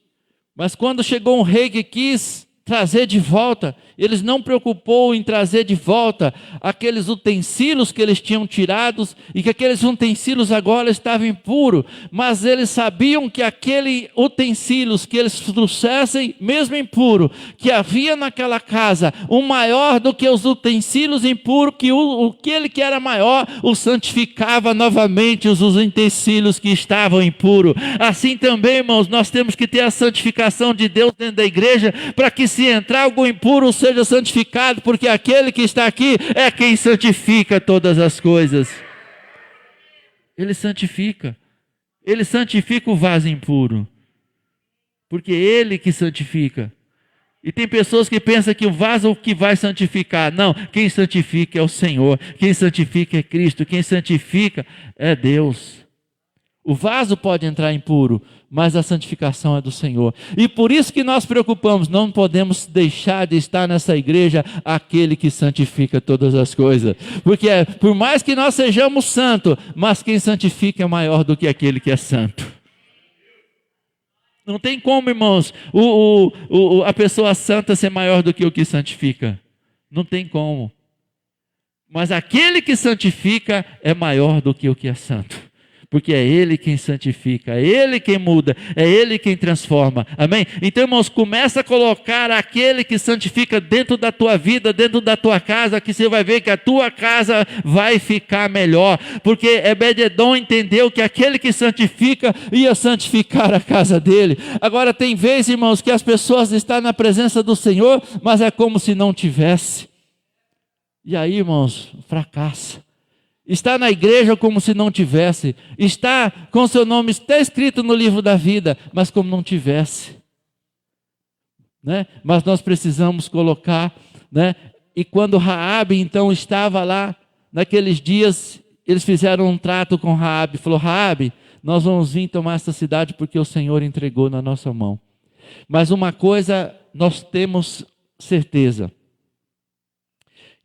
mas quando chegou um rei que quis trazer de volta, eles não preocupou em trazer de volta aqueles utensílios que eles tinham tirados e que aqueles utensílios agora estavam impuros, mas eles sabiam que aqueles utensílios que eles trouxessem, mesmo impuro, que havia naquela casa, um maior do que os utensílios impuros, que aquele que era maior, o santificava novamente os utensílios que estavam impuros. Assim também, irmãos, nós temos que ter a santificação de Deus dentro da igreja, para que se entrar algo impuro, seja santificado, porque aquele que está aqui é quem santifica todas as coisas. Ele santifica o vaso impuro, porque ele que santifica. E tem pessoas que pensam que o vaso que vai santificar. Não, quem santifica é o Senhor, quem santifica é Cristo, quem santifica é Deus. O vaso pode entrar impuro, mas a santificação é do Senhor. E por isso que nós preocupamos, não podemos deixar de estar nessa igreja aquele que santifica todas as coisas. Porque por mais que nós sejamos santos, mas quem santifica é maior do que aquele que é santo. Não tem como, irmãos, a pessoa santa ser maior do que o que santifica. Não tem como. Mas aquele que santifica é maior do que o que é santo. Porque é Ele quem santifica, é Ele quem muda, é Ele quem transforma, amém? Então, irmãos, começa a colocar aquele que santifica dentro da tua vida, dentro da tua casa, que você vai ver que a tua casa vai ficar melhor, porque Obed-edom entendeu que aquele que santifica ia santificar a casa dele. Agora tem vezes, irmãos, que as pessoas estão na presença do Senhor, mas é como se não tivesse, e aí, irmãos, fracassa. Está na igreja como se não tivesse. Está com seu nome, está escrito no livro da vida, mas como não tivesse. Né? Mas nós precisamos colocar, né? E quando Raabe então estava lá, naqueles dias, eles fizeram um trato com Raabe. Falou, Raabe, nós vamos vir tomar essa cidade porque o Senhor entregou na nossa mão. Mas uma coisa nós temos certeza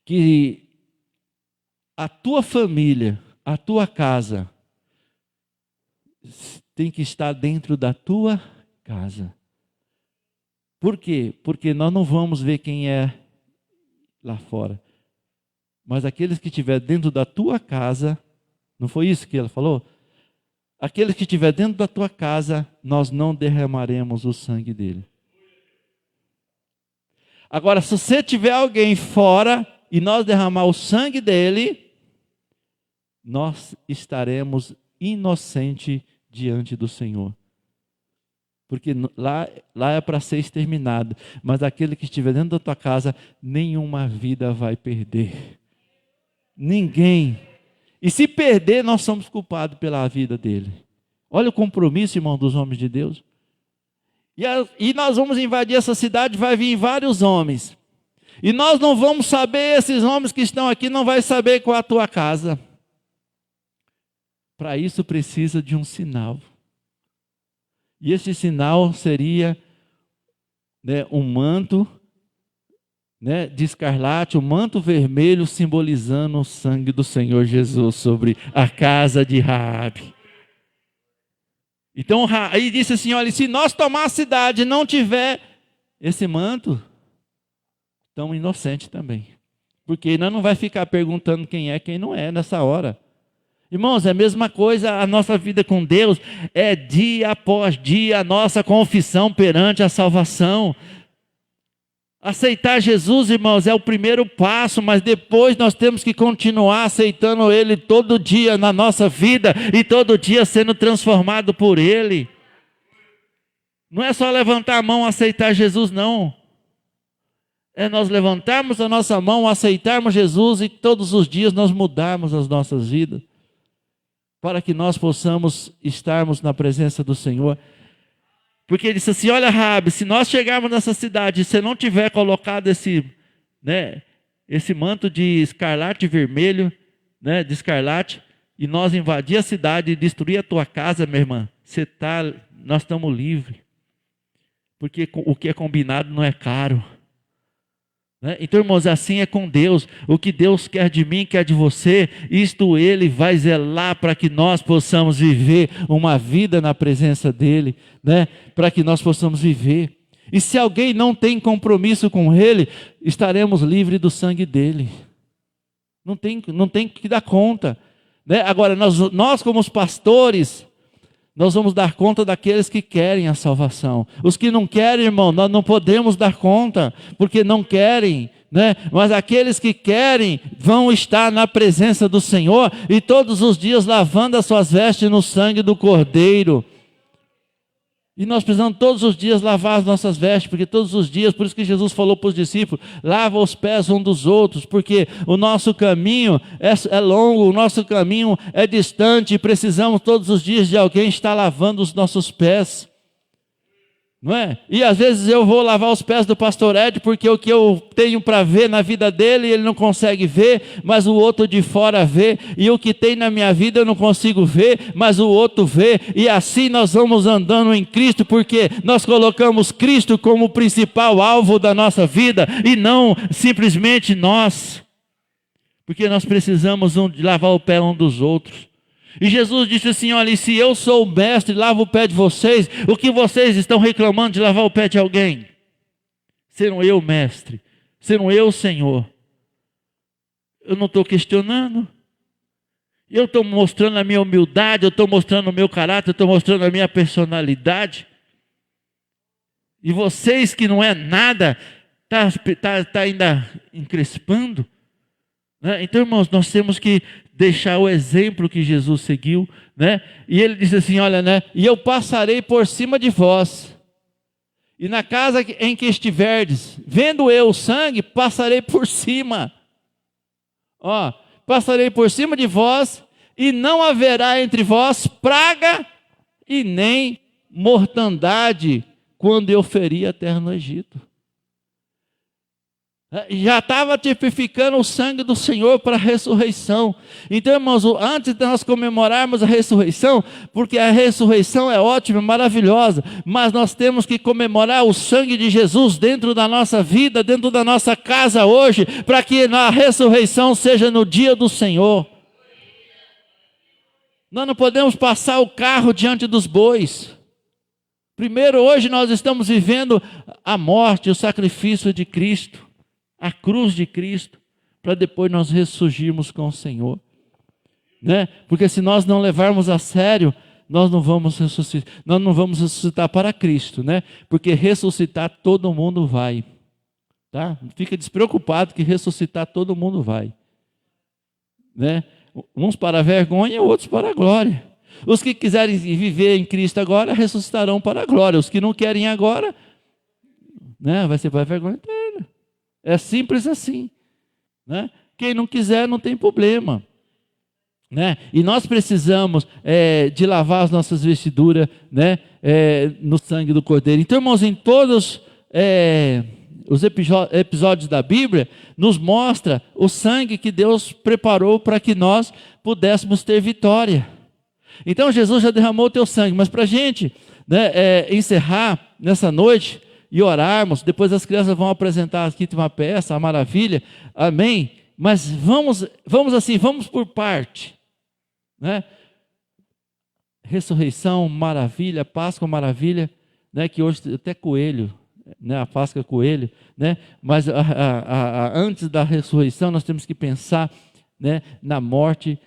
que a tua família, a tua casa, tem que estar dentro da tua casa. Por quê? Porque nós não vamos ver quem é lá fora. Mas aqueles que estiver dentro da tua casa, não foi isso que ela falou? Aqueles que estiver dentro da tua casa, nós não derramaremos o sangue dele. Agora, se você tiver alguém fora e nós derramar o sangue dele, nós estaremos inocentes diante do Senhor. Porque lá é para ser exterminado. Mas aquele que estiver dentro da tua casa, nenhuma vida vai perder. Ninguém. E se perder, nós somos culpados pela vida dele. Olha o compromisso, irmão, dos homens de Deus. E nós vamos invadir essa cidade, vai vir vários homens. E nós não vamos saber, esses homens que estão aqui não vai saber qual é a tua casa. Para isso precisa de um sinal. E esse sinal seria, um manto, de escarlate, um manto vermelho simbolizando o sangue do Senhor Jesus sobre a casa de Raabe. Então aí disse assim, olha, se nós tomar a cidade e não tiver esse manto, tão inocente também. Porque nós não vai ficar perguntando quem é, quem não é nessa hora. Irmãos, é a mesma coisa, a nossa vida com Deus é dia após dia a nossa confissão perante a salvação. Aceitar Jesus, irmãos, é o primeiro passo, mas depois nós temos que continuar aceitando Ele todo dia na nossa vida e todo dia sendo transformado por Ele. Não é só levantar a mão e aceitar Jesus, não. É nós levantarmos a nossa mão, aceitarmos Jesus e todos os dias nós mudarmos as nossas vidas, para que nós possamos estarmos na presença do Senhor. Porque ele disse assim, olha Raabe, se nós chegarmos nessa cidade e você não tiver colocado esse manto de escarlate vermelho, de escarlate, e nós invadir a cidade e destruir a tua casa, minha irmã, nós estamos livres. Porque o que é combinado não é caro. Então, irmãos, assim é com Deus. O que Deus quer de mim, quer de você, isto Ele vai zelar para que nós possamos viver uma vida na presença dEle, para que nós possamos viver. E se alguém não tem compromisso com Ele, estaremos livres do sangue dEle. Não tem que dar conta. Agora, nós como os pastores, nós vamos dar conta daqueles que querem a salvação. Os que não querem, irmão, nós não podemos dar conta, porque não querem, Mas aqueles que querem vão estar na presença do Senhor e todos os dias lavando as suas vestes no sangue do Cordeiro. E nós precisamos todos os dias lavar as nossas vestes, porque todos os dias, por isso que Jesus falou para os discípulos, lava os pés um dos outros, porque o nosso caminho é longo, o nosso caminho é distante, e precisamos todos os dias de alguém estar lavando os nossos pés. Não é? E às vezes eu vou lavar os pés do pastor Ed, porque o que eu tenho para ver na vida dele, ele não consegue ver, mas o outro de fora vê, e o que tem na minha vida eu não consigo ver, mas o outro vê, e assim nós vamos andando em Cristo, porque nós colocamos Cristo como o principal alvo da nossa vida, e não simplesmente nós, porque nós precisamos lavar o pé um dos outros. E Jesus disse assim, olha, se eu sou o mestre, lavo o pé de vocês, o que vocês estão reclamando de lavar o pé de alguém? Serão eu, mestre, serão eu, Senhor. Eu não estou questionando. Eu estou mostrando a minha humildade, eu estou mostrando o meu caráter, eu estou mostrando a minha personalidade. E vocês que não é nada, tá ainda encrespando. Então, irmãos, nós temos que deixar o exemplo que Jesus seguiu, E ele disse assim, olha, e eu passarei por cima de vós, e na casa em que estiverdes, vendo eu o sangue, passarei por cima. Passarei por cima de vós, e não haverá entre vós praga e nem mortandade, quando eu ferir a terra no Egito. Já estava tipificando o sangue do Senhor para a ressurreição. Então, irmãos, antes de nós comemorarmos a ressurreição, porque a ressurreição é ótima, maravilhosa, mas nós temos que comemorar o sangue de Jesus dentro da nossa vida, dentro da nossa casa hoje, para que a ressurreição seja no dia do Senhor. Nós não podemos passar o carro diante dos bois. Primeiro, hoje nós estamos vivendo a morte, o sacrifício de Cristo, a cruz de Cristo, para depois nós ressurgirmos com o Senhor, né? Porque se nós não levarmos a sério, nós não vamos ressuscitar para Cristo, né? Porque ressuscitar todo mundo vai, tá? Fica despreocupado que ressuscitar todo mundo vai, né? Uns para a vergonha, outros para a glória. Os que quiserem viver em Cristo agora, ressuscitarão para a glória. Os que não querem agora, né? Vai ser para a vergonha eterna. É simples assim, né? Quem não quiser não tem problema, né? E nós precisamos de lavar as nossas vestiduras, né? No sangue do Cordeiro. Então, irmãos, em todos os episódios da Bíblia, nos mostra o sangue que Deus preparou para que nós pudéssemos ter vitória. Então, Jesus já derramou o teu sangue, mas para a gente, né, encerrar nessa noite e orarmos, depois as crianças vão apresentar aqui uma peça, a maravilha, amém? Mas vamos por parte, né? Ressurreição, maravilha, Páscoa, maravilha, né? Que hoje até coelho, né? A Páscoa coelho, né? Mas antes da ressurreição nós temos que pensar, né, na morte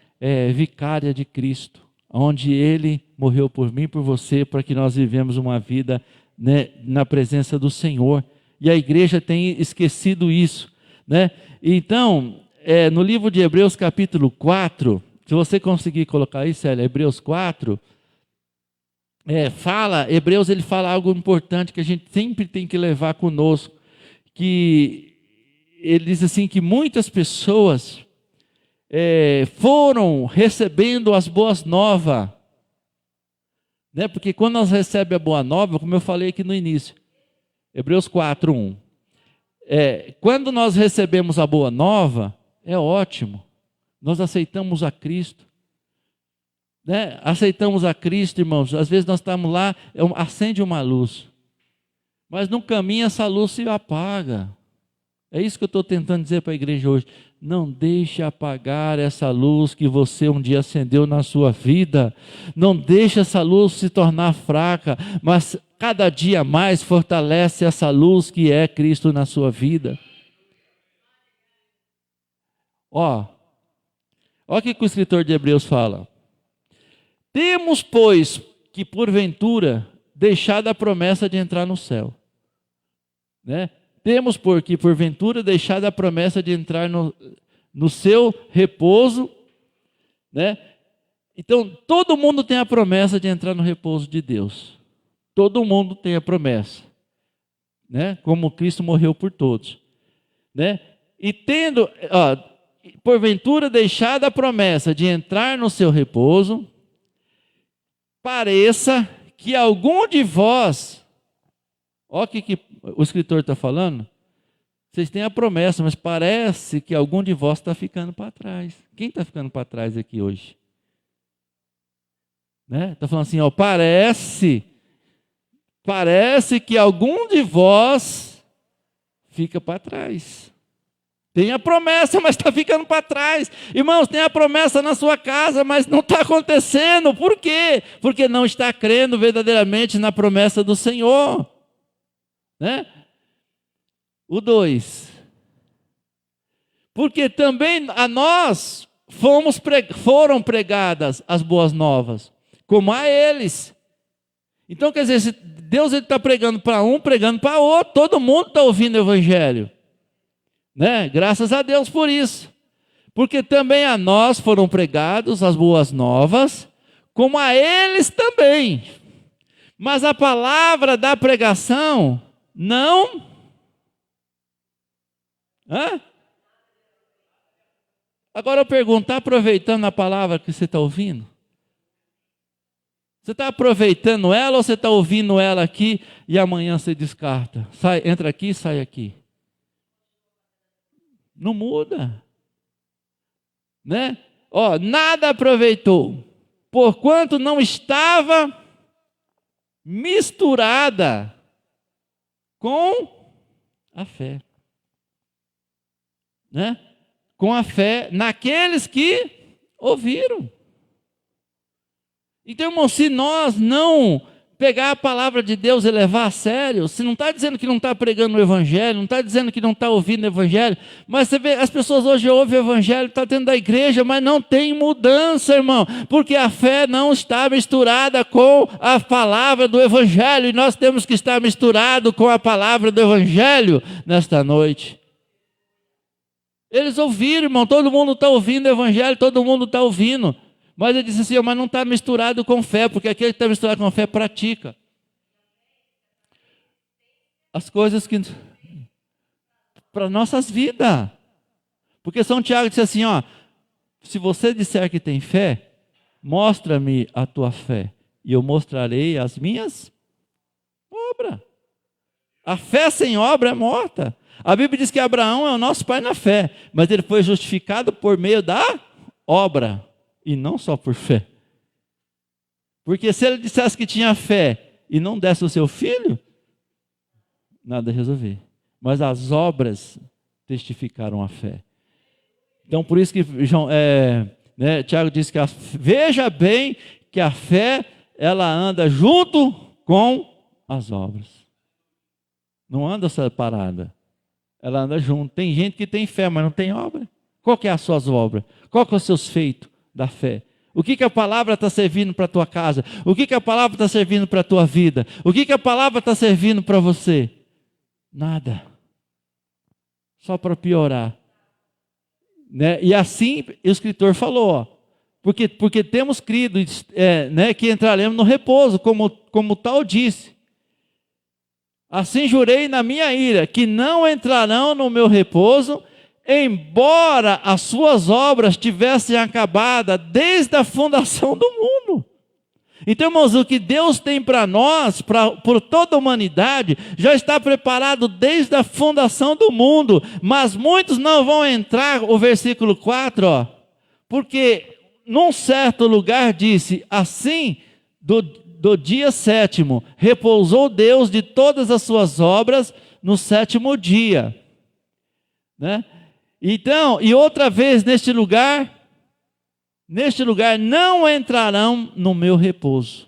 vicária de Cristo, onde Ele morreu por mim, por você, para que nós vivemos uma vida, né, na presença do Senhor. E a igreja tem esquecido isso, né? Então, no livro de Hebreus capítulo 4, se você conseguir colocar aí, Célia, Hebreus 4, Hebreus ele fala algo importante que a gente sempre tem que levar conosco, que ele diz assim, que muitas pessoas foram recebendo as boas novas, né? Porque quando nós recebemos a boa nova, como eu falei aqui no início, Hebreus 4, 1, quando nós recebemos a boa nova, é ótimo, nós aceitamos a Cristo, né? Aceitamos a Cristo, irmãos. Às vezes nós estamos lá, acende uma luz, mas no caminho essa luz se apaga. É isso que eu estou tentando dizer para a igreja hoje. Não deixe apagar essa luz que você um dia acendeu na sua vida. Não deixe essa luz se tornar fraca, mas cada dia mais fortalece essa luz que é Cristo na sua vida. Olha o que o escritor de Hebreus fala. Temos, pois, que porventura deixado a promessa de entrar no céu, né? Temos porque porventura deixado a promessa de entrar no seu repouso, né? Então todo mundo tem a promessa de entrar no repouso de Deus. Todo mundo tem a promessa, né? Como Cristo morreu por todos, né? E tendo, porventura deixado a promessa de entrar no seu repouso, pareça que algum de vós, olha o que o escritor está falando, vocês têm a promessa, mas parece que algum de vós está ficando para trás. Quem está ficando para trás aqui hoje? Né? Está falando assim, parece que algum de vós fica para trás. Tem a promessa, mas está ficando para trás. Irmãos, tem a promessa na sua casa, mas não está acontecendo. Por quê? Porque não está crendo verdadeiramente na promessa do Senhor, né? O 2. Porque também a nós foram pregadas as boas novas, como a eles. Então, quer dizer, se Deus está pregando para um, pregando para outro, todo mundo está ouvindo o Evangelho, né? Graças a Deus por isso. Porque também a nós foram pregadas as boas novas, como a eles também. Mas a palavra da pregação não. Agora eu pergunto, está aproveitando a palavra que você está ouvindo? Você está aproveitando ela ou você está ouvindo ela aqui e amanhã você descarta? Entra aqui e sai aqui. Não muda. Né? Ó, nada aproveitou, porquanto não estava misturada com a fé. Né? Com a fé naqueles que ouviram. Então, irmão, se nós não pegar a palavra de Deus e levar a sério, se não está dizendo que não está pregando o Evangelho, não está dizendo que não está ouvindo o Evangelho, mas você vê, as pessoas hoje ouvem o Evangelho, está dentro da igreja, mas não tem mudança, irmão, porque a fé não está misturada com a palavra do Evangelho, e nós temos que estar misturado com a palavra do Evangelho nesta noite. Eles ouviram, irmão, todo mundo está ouvindo o Evangelho, todo mundo está ouvindo. Mas ele disse assim, mas não está misturado com fé, porque aquele que está misturado com fé pratica as coisas que para nossas vidas. Porque São Tiago disse assim, ó, se você disser que tem fé, mostra-me a tua fé, e eu mostrarei as minhas obras. A fé sem obra é morta. A Bíblia diz que Abraão é o nosso pai na fé, mas ele foi justificado por meio da obra. E não só por fé. Porque se ele dissesse que tinha fé e não desse o seu filho, nada a resolver. Mas as obras testificaram a fé. Então por isso que Tiago diz que veja bem que a fé ela anda junto com as obras. Não anda separada. Ela anda junto. Tem gente que tem fé, mas não tem obra. Qual que é as suas obras? Qual que é os seus feitos da fé? O que a palavra está servindo para a tua casa? O que a palavra está servindo para a tua vida? O que a palavra está servindo para você? Nada. Só para piorar. Né? E assim o escritor falou, ó, porque temos crido que entraremos no repouso, como tal disse. Assim jurei na minha ira, que não entrarão no meu repouso, embora as suas obras tivessem acabado desde a fundação do mundo. Então, irmãos, o que Deus tem para nós, por toda a humanidade, já está preparado desde a fundação do mundo, mas muitos não vão entrar, o versículo 4, ó, porque num certo lugar disse, assim, do dia sétimo, repousou Deus de todas as suas obras no sétimo dia, né? Então, e outra vez neste lugar não entrarão no meu repouso.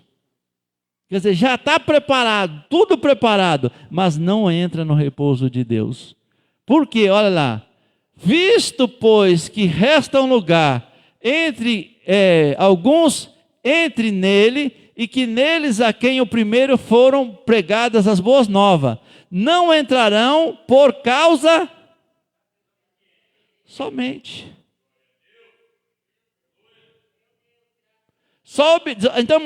Quer dizer, já está preparado, tudo preparado, mas não entra no repouso de Deus. Por quê? Olha lá. Visto, pois, que resta um lugar entre alguns, entre nele, e que neles a quem o primeiro foram pregadas as boas novas, não entrarão por causa somente. Então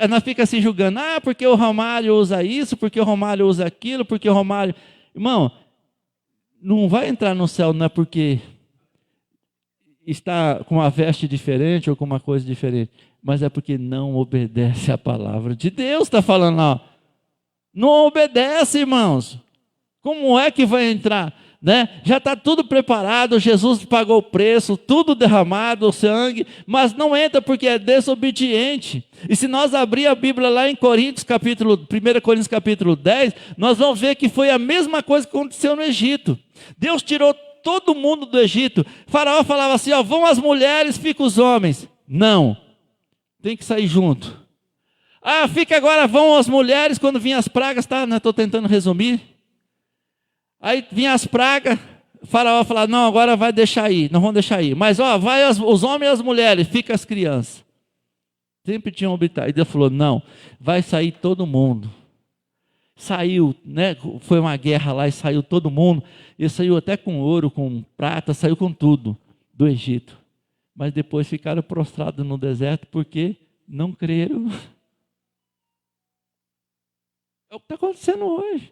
nós fica assim julgando, porque o Romário usa isso, porque o Romário usa aquilo, porque o Romário... Irmão, não vai entrar no céu não é porque está com uma veste diferente ou com uma coisa diferente, mas é porque não obedece à palavra de Deus, está falando lá. Não obedece, irmãos. Como é que vai entrar? Né? Já está tudo preparado, Jesus pagou o preço, tudo derramado, o sangue, mas não entra porque é desobediente. E se nós abrir a Bíblia lá em 1 Coríntios capítulo 10, nós vamos ver que foi a mesma coisa que aconteceu no Egito. Deus tirou todo mundo do Egito. Faraó falava assim, ó, vão as mulheres, fica os homens. Não, tem que sair junto. Fica agora, vão as mulheres, quando vinham as pragas, tá? Estou tentando resumir. Aí vinha as pragas, o Faraó falava, não, agora vai deixar aí, não vão deixar aí. Mas vai os homens e as mulheres, fica as crianças. Sempre tinham obitado. E Deus falou, não, vai sair todo mundo. Saiu, né? Foi uma guerra lá e saiu todo mundo. E saiu até com ouro, com prata, saiu com tudo do Egito. Mas depois ficaram prostrados no deserto porque não creram. É o que está acontecendo hoje.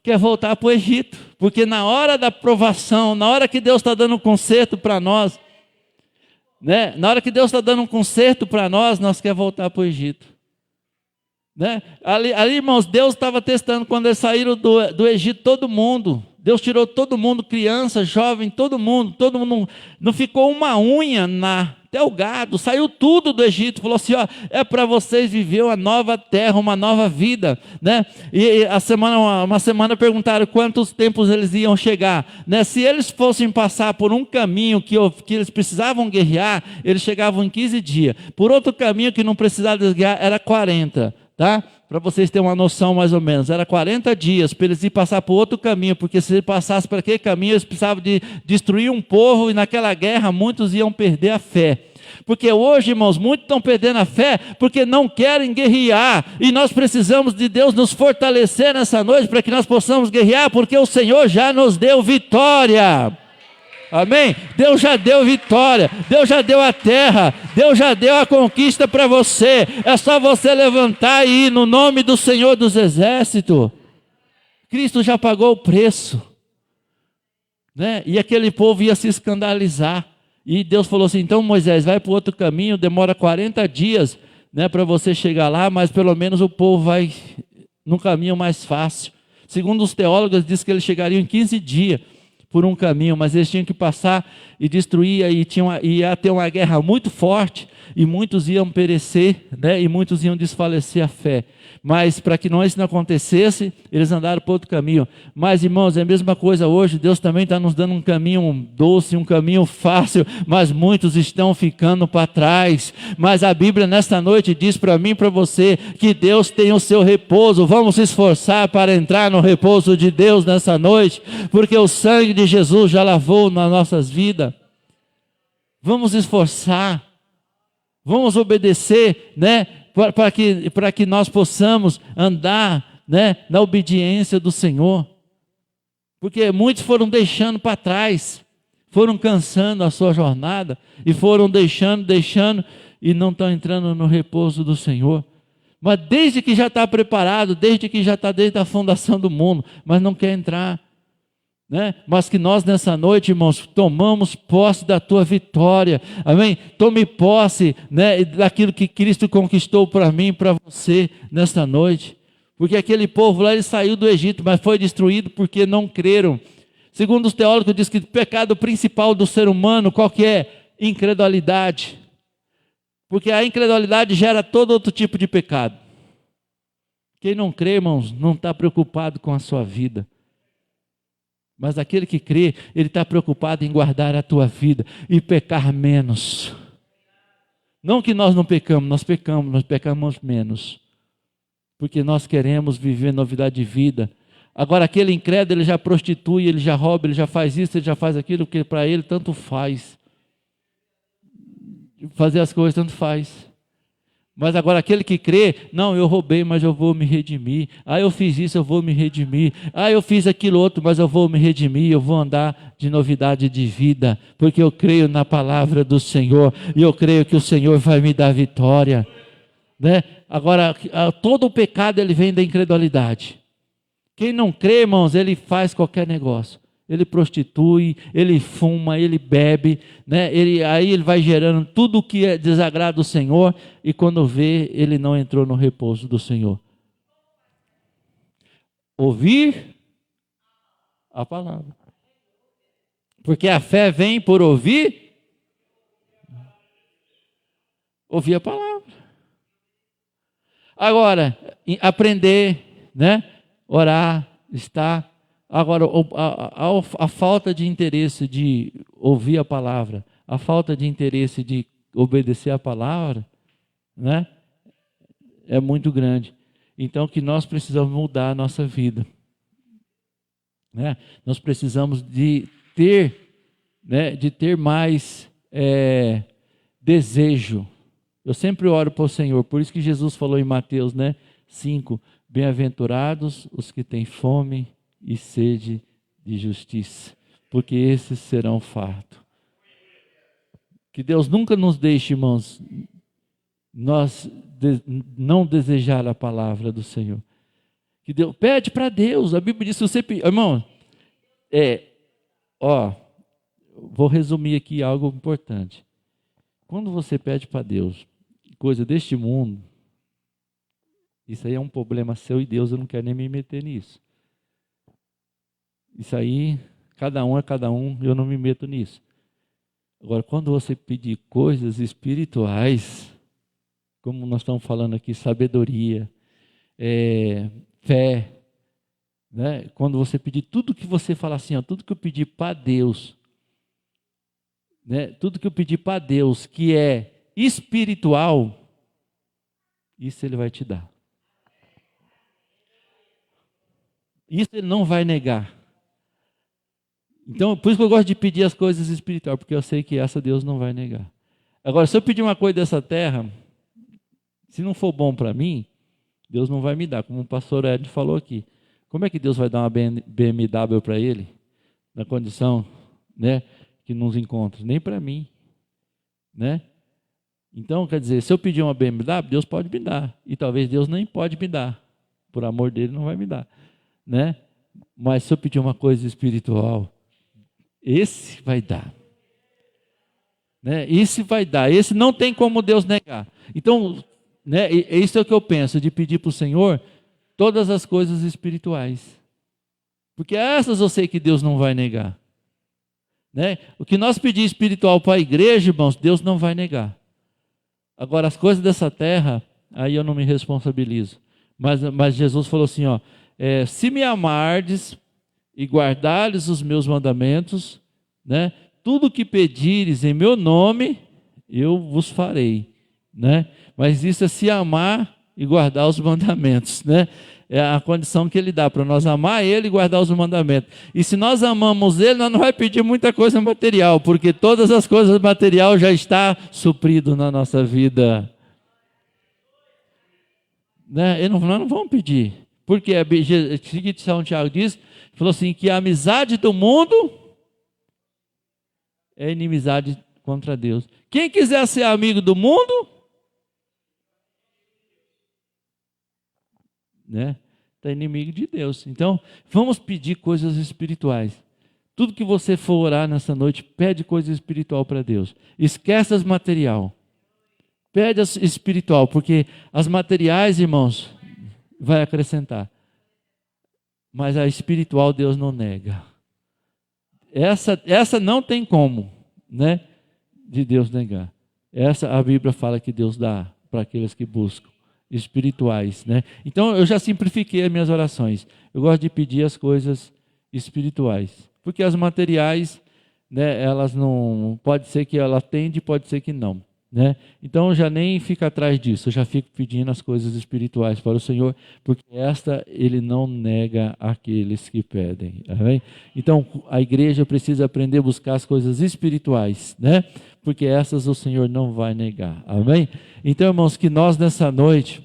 Quer voltar para o Egito, porque na hora da provação, na hora que Deus está dando um conserto para nós, né? Na hora que Deus está dando um conserto para nós quer voltar para o Egito. né? Ali, irmãos, Deus estava testando quando eles saíram do Egito, todo mundo. Deus tirou todo mundo, criança, jovem, todo mundo, não ficou uma unha até o gado, saiu tudo do Egito, falou assim, ó, é para vocês viver uma nova terra, uma nova vida, né? E uma semana perguntaram quantos tempos eles iam chegar, né? Se eles fossem passar por um caminho que eles precisavam guerrear, eles chegavam em 15 dias, por outro caminho que não precisava guerrear, era 40, tá? Para vocês terem uma noção mais ou menos, era 40 dias para eles ir passar por outro caminho, porque se eles passassem por aquele caminho, eles precisavam de destruir um povo, e naquela guerra muitos iam perder a fé. Porque hoje, irmãos, muitos estão perdendo a fé, porque não querem guerrear, e nós precisamos de Deus nos fortalecer nessa noite, para que nós possamos guerrear, porque o Senhor já nos deu vitória. Amém? Deus já deu vitória, Deus já deu a terra, Deus já deu a conquista para você. É só você levantar e ir no nome do Senhor dos Exércitos. Cristo já pagou o preço, né? E aquele povo ia se escandalizar. E Deus falou assim, então Moisés, vai para o outro caminho, demora 40 dias, né, para você chegar lá, mas pelo menos o povo vai num caminho mais fácil. Segundo os teólogos, diz que eles chegariam em 15 dias. Por um caminho, mas eles tinham que passar e destruir, e ia ter uma guerra muito forte, e muitos iam perecer, né? E muitos iam desfalecer a fé. Mas para que isso não acontecesse, eles andaram por outro caminho. Mas, irmãos, é a mesma coisa hoje. Deus também está nos dando um caminho doce, um caminho fácil, mas muitos estão ficando para trás. Mas a Bíblia nesta noite diz para mim e para você que Deus tem o seu repouso. Vamos se esforçar para entrar no repouso de Deus nessa noite, porque o sangue de Jesus já lavou nas nossas vidas. Vamos esforçar, vamos obedecer, né? Para que nós possamos andar, né, na obediência do Senhor. Porque muitos foram deixando para trás, foram cansando a sua jornada, e foram deixando, e não estão entrando no repouso do Senhor. Mas desde que já está preparado, desde que já está desde a fundação do mundo, mas não quer entrar. Né? Mas que nós nessa noite, irmãos, tomamos posse da tua vitória, amém? Tome posse, né, daquilo que Cristo conquistou para mim e para você nesta noite, porque aquele povo lá, ele saiu do Egito, mas foi destruído porque não creram. Segundo os teólogos, diz que o pecado principal do ser humano, qual que é? Incredulidade, porque a incredulidade gera todo outro tipo de pecado. Quem não crê, irmãos, não está preocupado com a sua vida. Mas aquele que crê, ele está preocupado em guardar a tua vida e pecar menos. Não que nós não pecamos, nós pecamos menos. Porque nós queremos viver novidade de vida. Agora aquele incrédulo, ele já prostitui, ele já rouba, ele já faz isso, ele já faz aquilo, porque para ele tanto faz. Fazer as coisas tanto faz. Mas agora aquele que crê, não, eu roubei, mas eu vou me redimir. Ah, eu fiz isso, eu vou me redimir. Ah, eu fiz aquilo outro, mas eu vou me redimir. Eu vou andar de novidade de vida, porque eu creio na palavra do Senhor, e eu creio que o Senhor vai me dar vitória. Né? Agora, todo o pecado, ele vem da incredulidade. Quem não crê, irmãos, ele faz qualquer negócio. Ele prostitui, ele fuma, ele bebe, né? Aí ele vai gerando tudo o que é desagrado do Senhor, e quando vê, ele não entrou no repouso do Senhor. Ouvir a palavra. Porque a fé vem por ouvir a palavra. Agora, aprender, né? Orar, estar. Agora, a falta de interesse de ouvir a palavra, a falta de interesse de obedecer a palavra, né, é muito grande. Então, que nós precisamos mudar a nossa vida. Né? Nós precisamos de ter mais desejo. Eu sempre oro para o Senhor, por isso que Jesus falou em Mateus, né, 5, bem-aventurados os que têm fome e sede de justiça, porque esses serão fartos. Que Deus nunca nos deixe, irmãos, nós não desejar a palavra do Senhor. Que Deus pede para Deus. A Bíblia diz, se você, irmão, vou resumir aqui algo importante. Quando você pede para Deus coisa deste mundo, Isso aí é um problema seu e Deus, eu não quero nem me meter nisso. Isso aí, cada um é cada um, eu não me meto nisso. Agora, quando você pedir coisas espirituais, como nós estamos falando aqui, sabedoria, fé, né? Quando você pedir tudo que você fala assim, ó, tudo que eu pedir para Deus, né? Tudo que eu pedir para Deus que é espiritual, isso Ele vai te dar. Isso Ele não vai negar. Então, por isso que eu gosto de pedir as coisas espirituais, porque eu sei que essa Deus não vai negar. Agora, se eu pedir uma coisa dessa terra, se não for bom para mim, Deus não vai me dar, como o pastor Ed falou aqui. Como é que Deus vai dar uma BMW para ele, na condição, né, que nos encontra? Nem para mim, né? Então, quer dizer, se eu pedir uma BMW, Deus pode me dar, e talvez Deus nem pode me dar, por amor dele não vai me dar, né? Mas se eu pedir uma coisa espiritual, esse vai dar, né? Esse vai dar, esse não tem como Deus negar. Então, né, isso é o que eu penso, de pedir para o Senhor todas as coisas espirituais, porque essas eu sei que Deus não vai negar, né? O que nós pedir espiritual para a igreja, irmãos, Deus não vai negar. Agora, as coisas dessa terra, aí eu não me responsabilizo, mas Jesus falou assim, ó, se me amardes e guardares os meus mandamentos, né, tudo que pedires em meu nome, eu vos farei, né? Mas isso é se amar e guardar os mandamentos, né? É a condição que Ele dá para nós amar Ele e guardar os mandamentos. E se nós amamos Ele, nós não vamos pedir muita coisa material, porque todas as coisas materiais já está suprido na nossa vida, né? Nós não vamos pedir, porque São Tiago diz, falou assim, que a amizade do mundo é inimizade contra Deus. Quem quiser ser amigo do mundo, né, está inimigo de Deus. Então, vamos pedir coisas espirituais. Tudo que você for orar nessa noite, pede coisa espiritual para Deus. Esquece as material. Pede as espiritual, porque as materiais, irmãos, vai acrescentar. Mas a espiritual Deus não nega. Essa não tem como, né, de Deus negar. Essa a Bíblia fala que Deus dá para aqueles que buscam, espirituais, né? Então eu já simplifiquei as minhas orações. Eu gosto de pedir as coisas espirituais, porque as materiais, né, elas não, pode ser que ela atende, pode ser que não, né? Então já nem fica atrás disso, eu já fico pedindo as coisas espirituais para o Senhor, porque esta Ele não nega aqueles que pedem, amém? Então a igreja precisa aprender a buscar as coisas espirituais, né? Porque essas o Senhor não vai negar, amém? Então, irmãos, que nós nessa noite,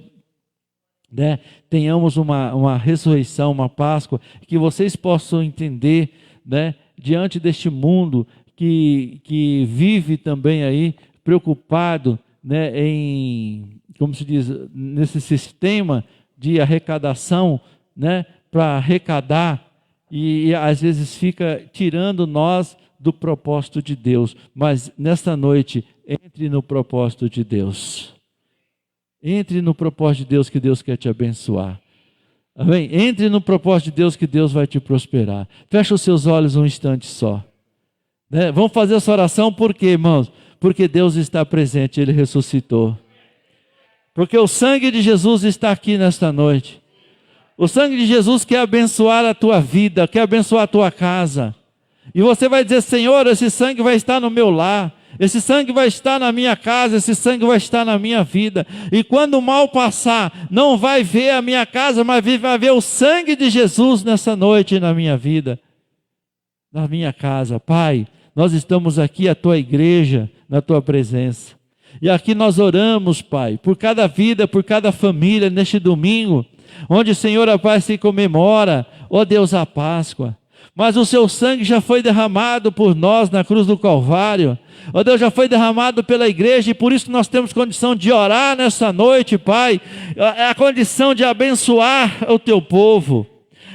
né, tenhamos uma ressurreição, uma Páscoa, que vocês possam entender, né, diante deste mundo que vive também aí preocupado, né, como se diz, nesse sistema de arrecadação, né, para arrecadar, e às vezes fica tirando nós do propósito de Deus. Mas nesta noite, entre no propósito de Deus. Entre no propósito de Deus, que Deus quer te abençoar. Amém? Entre no propósito de Deus, que Deus vai te prosperar. Fecha os seus olhos um instante só, né? Vamos fazer essa oração por quê, irmãos? Porque Deus está presente, Ele ressuscitou. Porque o sangue de Jesus está aqui nesta noite. O sangue de Jesus quer abençoar a tua vida, quer abençoar a tua casa. E você vai dizer, Senhor, esse sangue vai estar no meu lar, esse sangue vai estar na minha casa, esse sangue vai estar na minha vida. E quando o mal passar, não vai ver a minha casa, mas vai ver o sangue de Jesus nessa noite na minha vida, na minha casa. Pai, nós estamos aqui, a tua igreja, na tua presença. E aqui nós oramos, Pai, por cada vida, por cada família, neste domingo, onde, Senhor, a paz se comemora, ó Deus, a Páscoa. Mas o seu sangue já foi derramado por nós na cruz do Calvário. Ó Deus, já foi derramado pela igreja, e por isso nós temos condição de orar nessa noite, Pai. É a condição de abençoar o teu povo.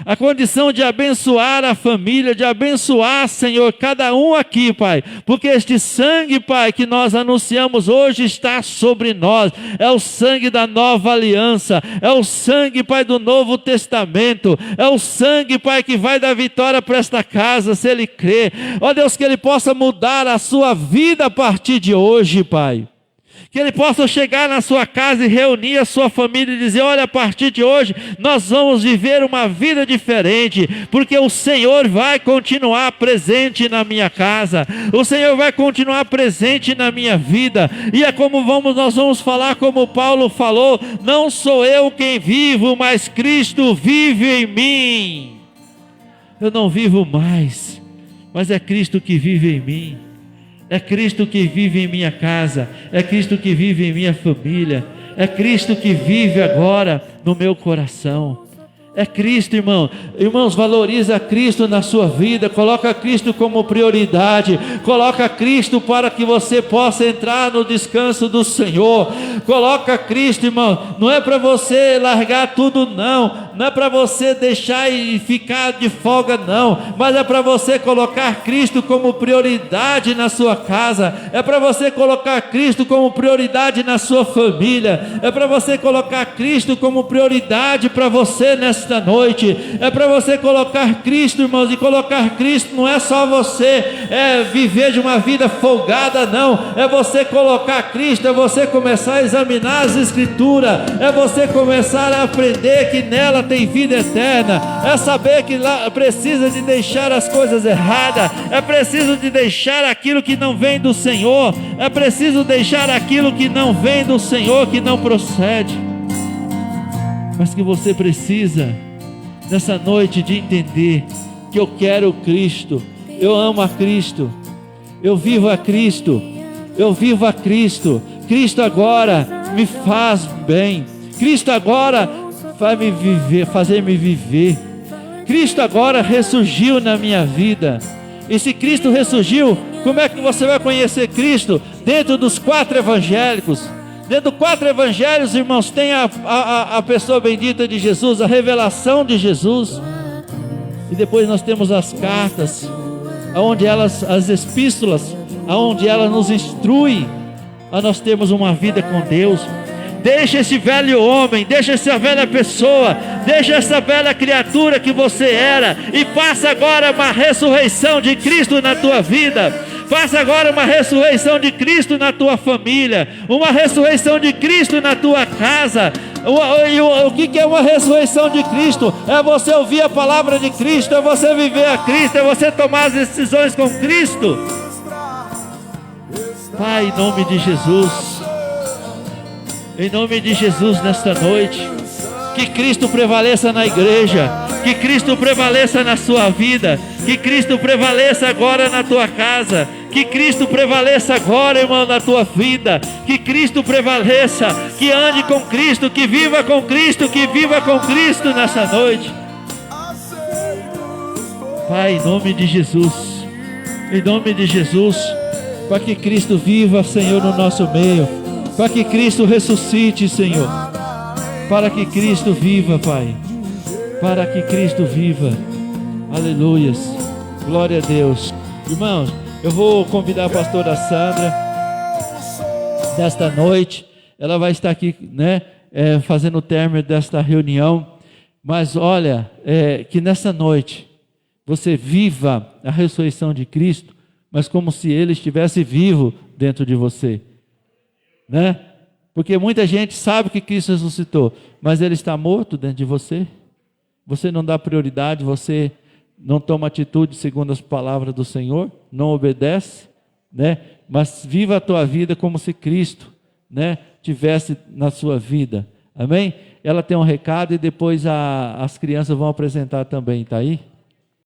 a condição de abençoar a família, de abençoar, Senhor, cada um aqui, Pai, porque este sangue, Pai, que nós anunciamos hoje está sobre nós, é o sangue da nova aliança, é o sangue, Pai, do Novo Testamento, é o sangue, Pai, que vai dar vitória para esta casa, se ele crê. Ó Deus, que ele possa mudar a sua vida a partir de hoje, Pai. Que ele possa chegar na sua casa e reunir a sua família e dizer: olha, a partir de hoje nós vamos viver uma vida diferente, porque o Senhor vai continuar presente na minha casa, o Senhor vai continuar presente na minha vida. E é como nós vamos falar como Paulo falou: não sou eu quem vivo, mas Cristo vive em mim. Eu não vivo mais, mas é Cristo que vive em mim. É Cristo que vive em minha casa, é Cristo que vive em minha família, é Cristo que vive agora no meu coração. É Cristo, irmão. Irmãos, valoriza Cristo na sua vida, coloca Cristo como prioridade, coloca Cristo para que você possa entrar no descanso do Senhor. Coloca Cristo, irmão, não é para você largar tudo não é para você deixar e ficar de folga não, mas é para você colocar Cristo como prioridade na sua casa, é para você colocar Cristo como prioridade na sua família, é para você colocar Cristo como prioridade para você nesta noite, é para você colocar Cristo, irmãos. E colocar Cristo não é só você viver de uma vida folgada não, é você colocar Cristo, é você começar a examinar as Escrituras, é você começar a aprender que nela tem vida eterna, é saber que lá precisa de deixar as coisas erradas, é preciso de deixar aquilo que não vem do Senhor, é preciso deixar aquilo que não vem do Senhor, que não procede. Mas que você precisa nessa noite de entender que eu quero Cristo, eu amo a Cristo, eu vivo a Cristo, eu vivo a Cristo. Cristo agora me faz bem, Cristo agora vai me viver, fazer-me viver. Cristo agora ressurgiu na minha vida. E se Cristo ressurgiu, como é que você vai conhecer Cristo? Dentro dos 4 evangélicos. Dentro dos 4 evangelhos, irmãos, tem a pessoa bendita de Jesus, a revelação de Jesus. E depois nós temos as cartas, as epístolas, onde elas nos instruem a nós termos uma vida com Deus. Deixa esse velho homem, deixa essa velha pessoa, deixa essa velha criatura que você era, e faça agora uma ressurreição de Cristo na tua vida. Faça agora uma ressurreição de Cristo na tua família, uma ressurreição de Cristo na tua casa. O que é uma ressurreição de Cristo? É você ouvir a palavra de Cristo, é você viver a Cristo, é você tomar as decisões com Cristo. Pai, em nome de Jesus, em nome de Jesus, nesta noite, que Cristo prevaleça na igreja, que Cristo prevaleça na sua vida, que Cristo prevaleça agora na tua casa, que Cristo prevaleça agora, irmão, na tua vida, que Cristo prevaleça, que ande com Cristo, que viva com Cristo, que viva com Cristo nessa noite. Pai, em nome de Jesus, para que Cristo viva, Senhor, no nosso meio, para que Cristo ressuscite, Senhor, para que Cristo viva, Pai, para que Cristo viva. Aleluias, glória a Deus. Irmãos, eu vou convidar a pastora Sandra nesta noite. Ela vai estar aqui, fazendo o término desta reunião. Mas olha, que nessa noite você viva a ressurreição de Cristo, mas como se Ele estivesse vivo dentro de você, Porque muita gente sabe que Cristo ressuscitou, mas Ele está morto dentro de você. Você não dá prioridade, você não toma atitude segundo as palavras do Senhor, não obedece, Mas viva a tua vida como se Cristo, tivesse na sua vida. Amém? Ela tem um recado e depois as crianças vão apresentar também, tá aí?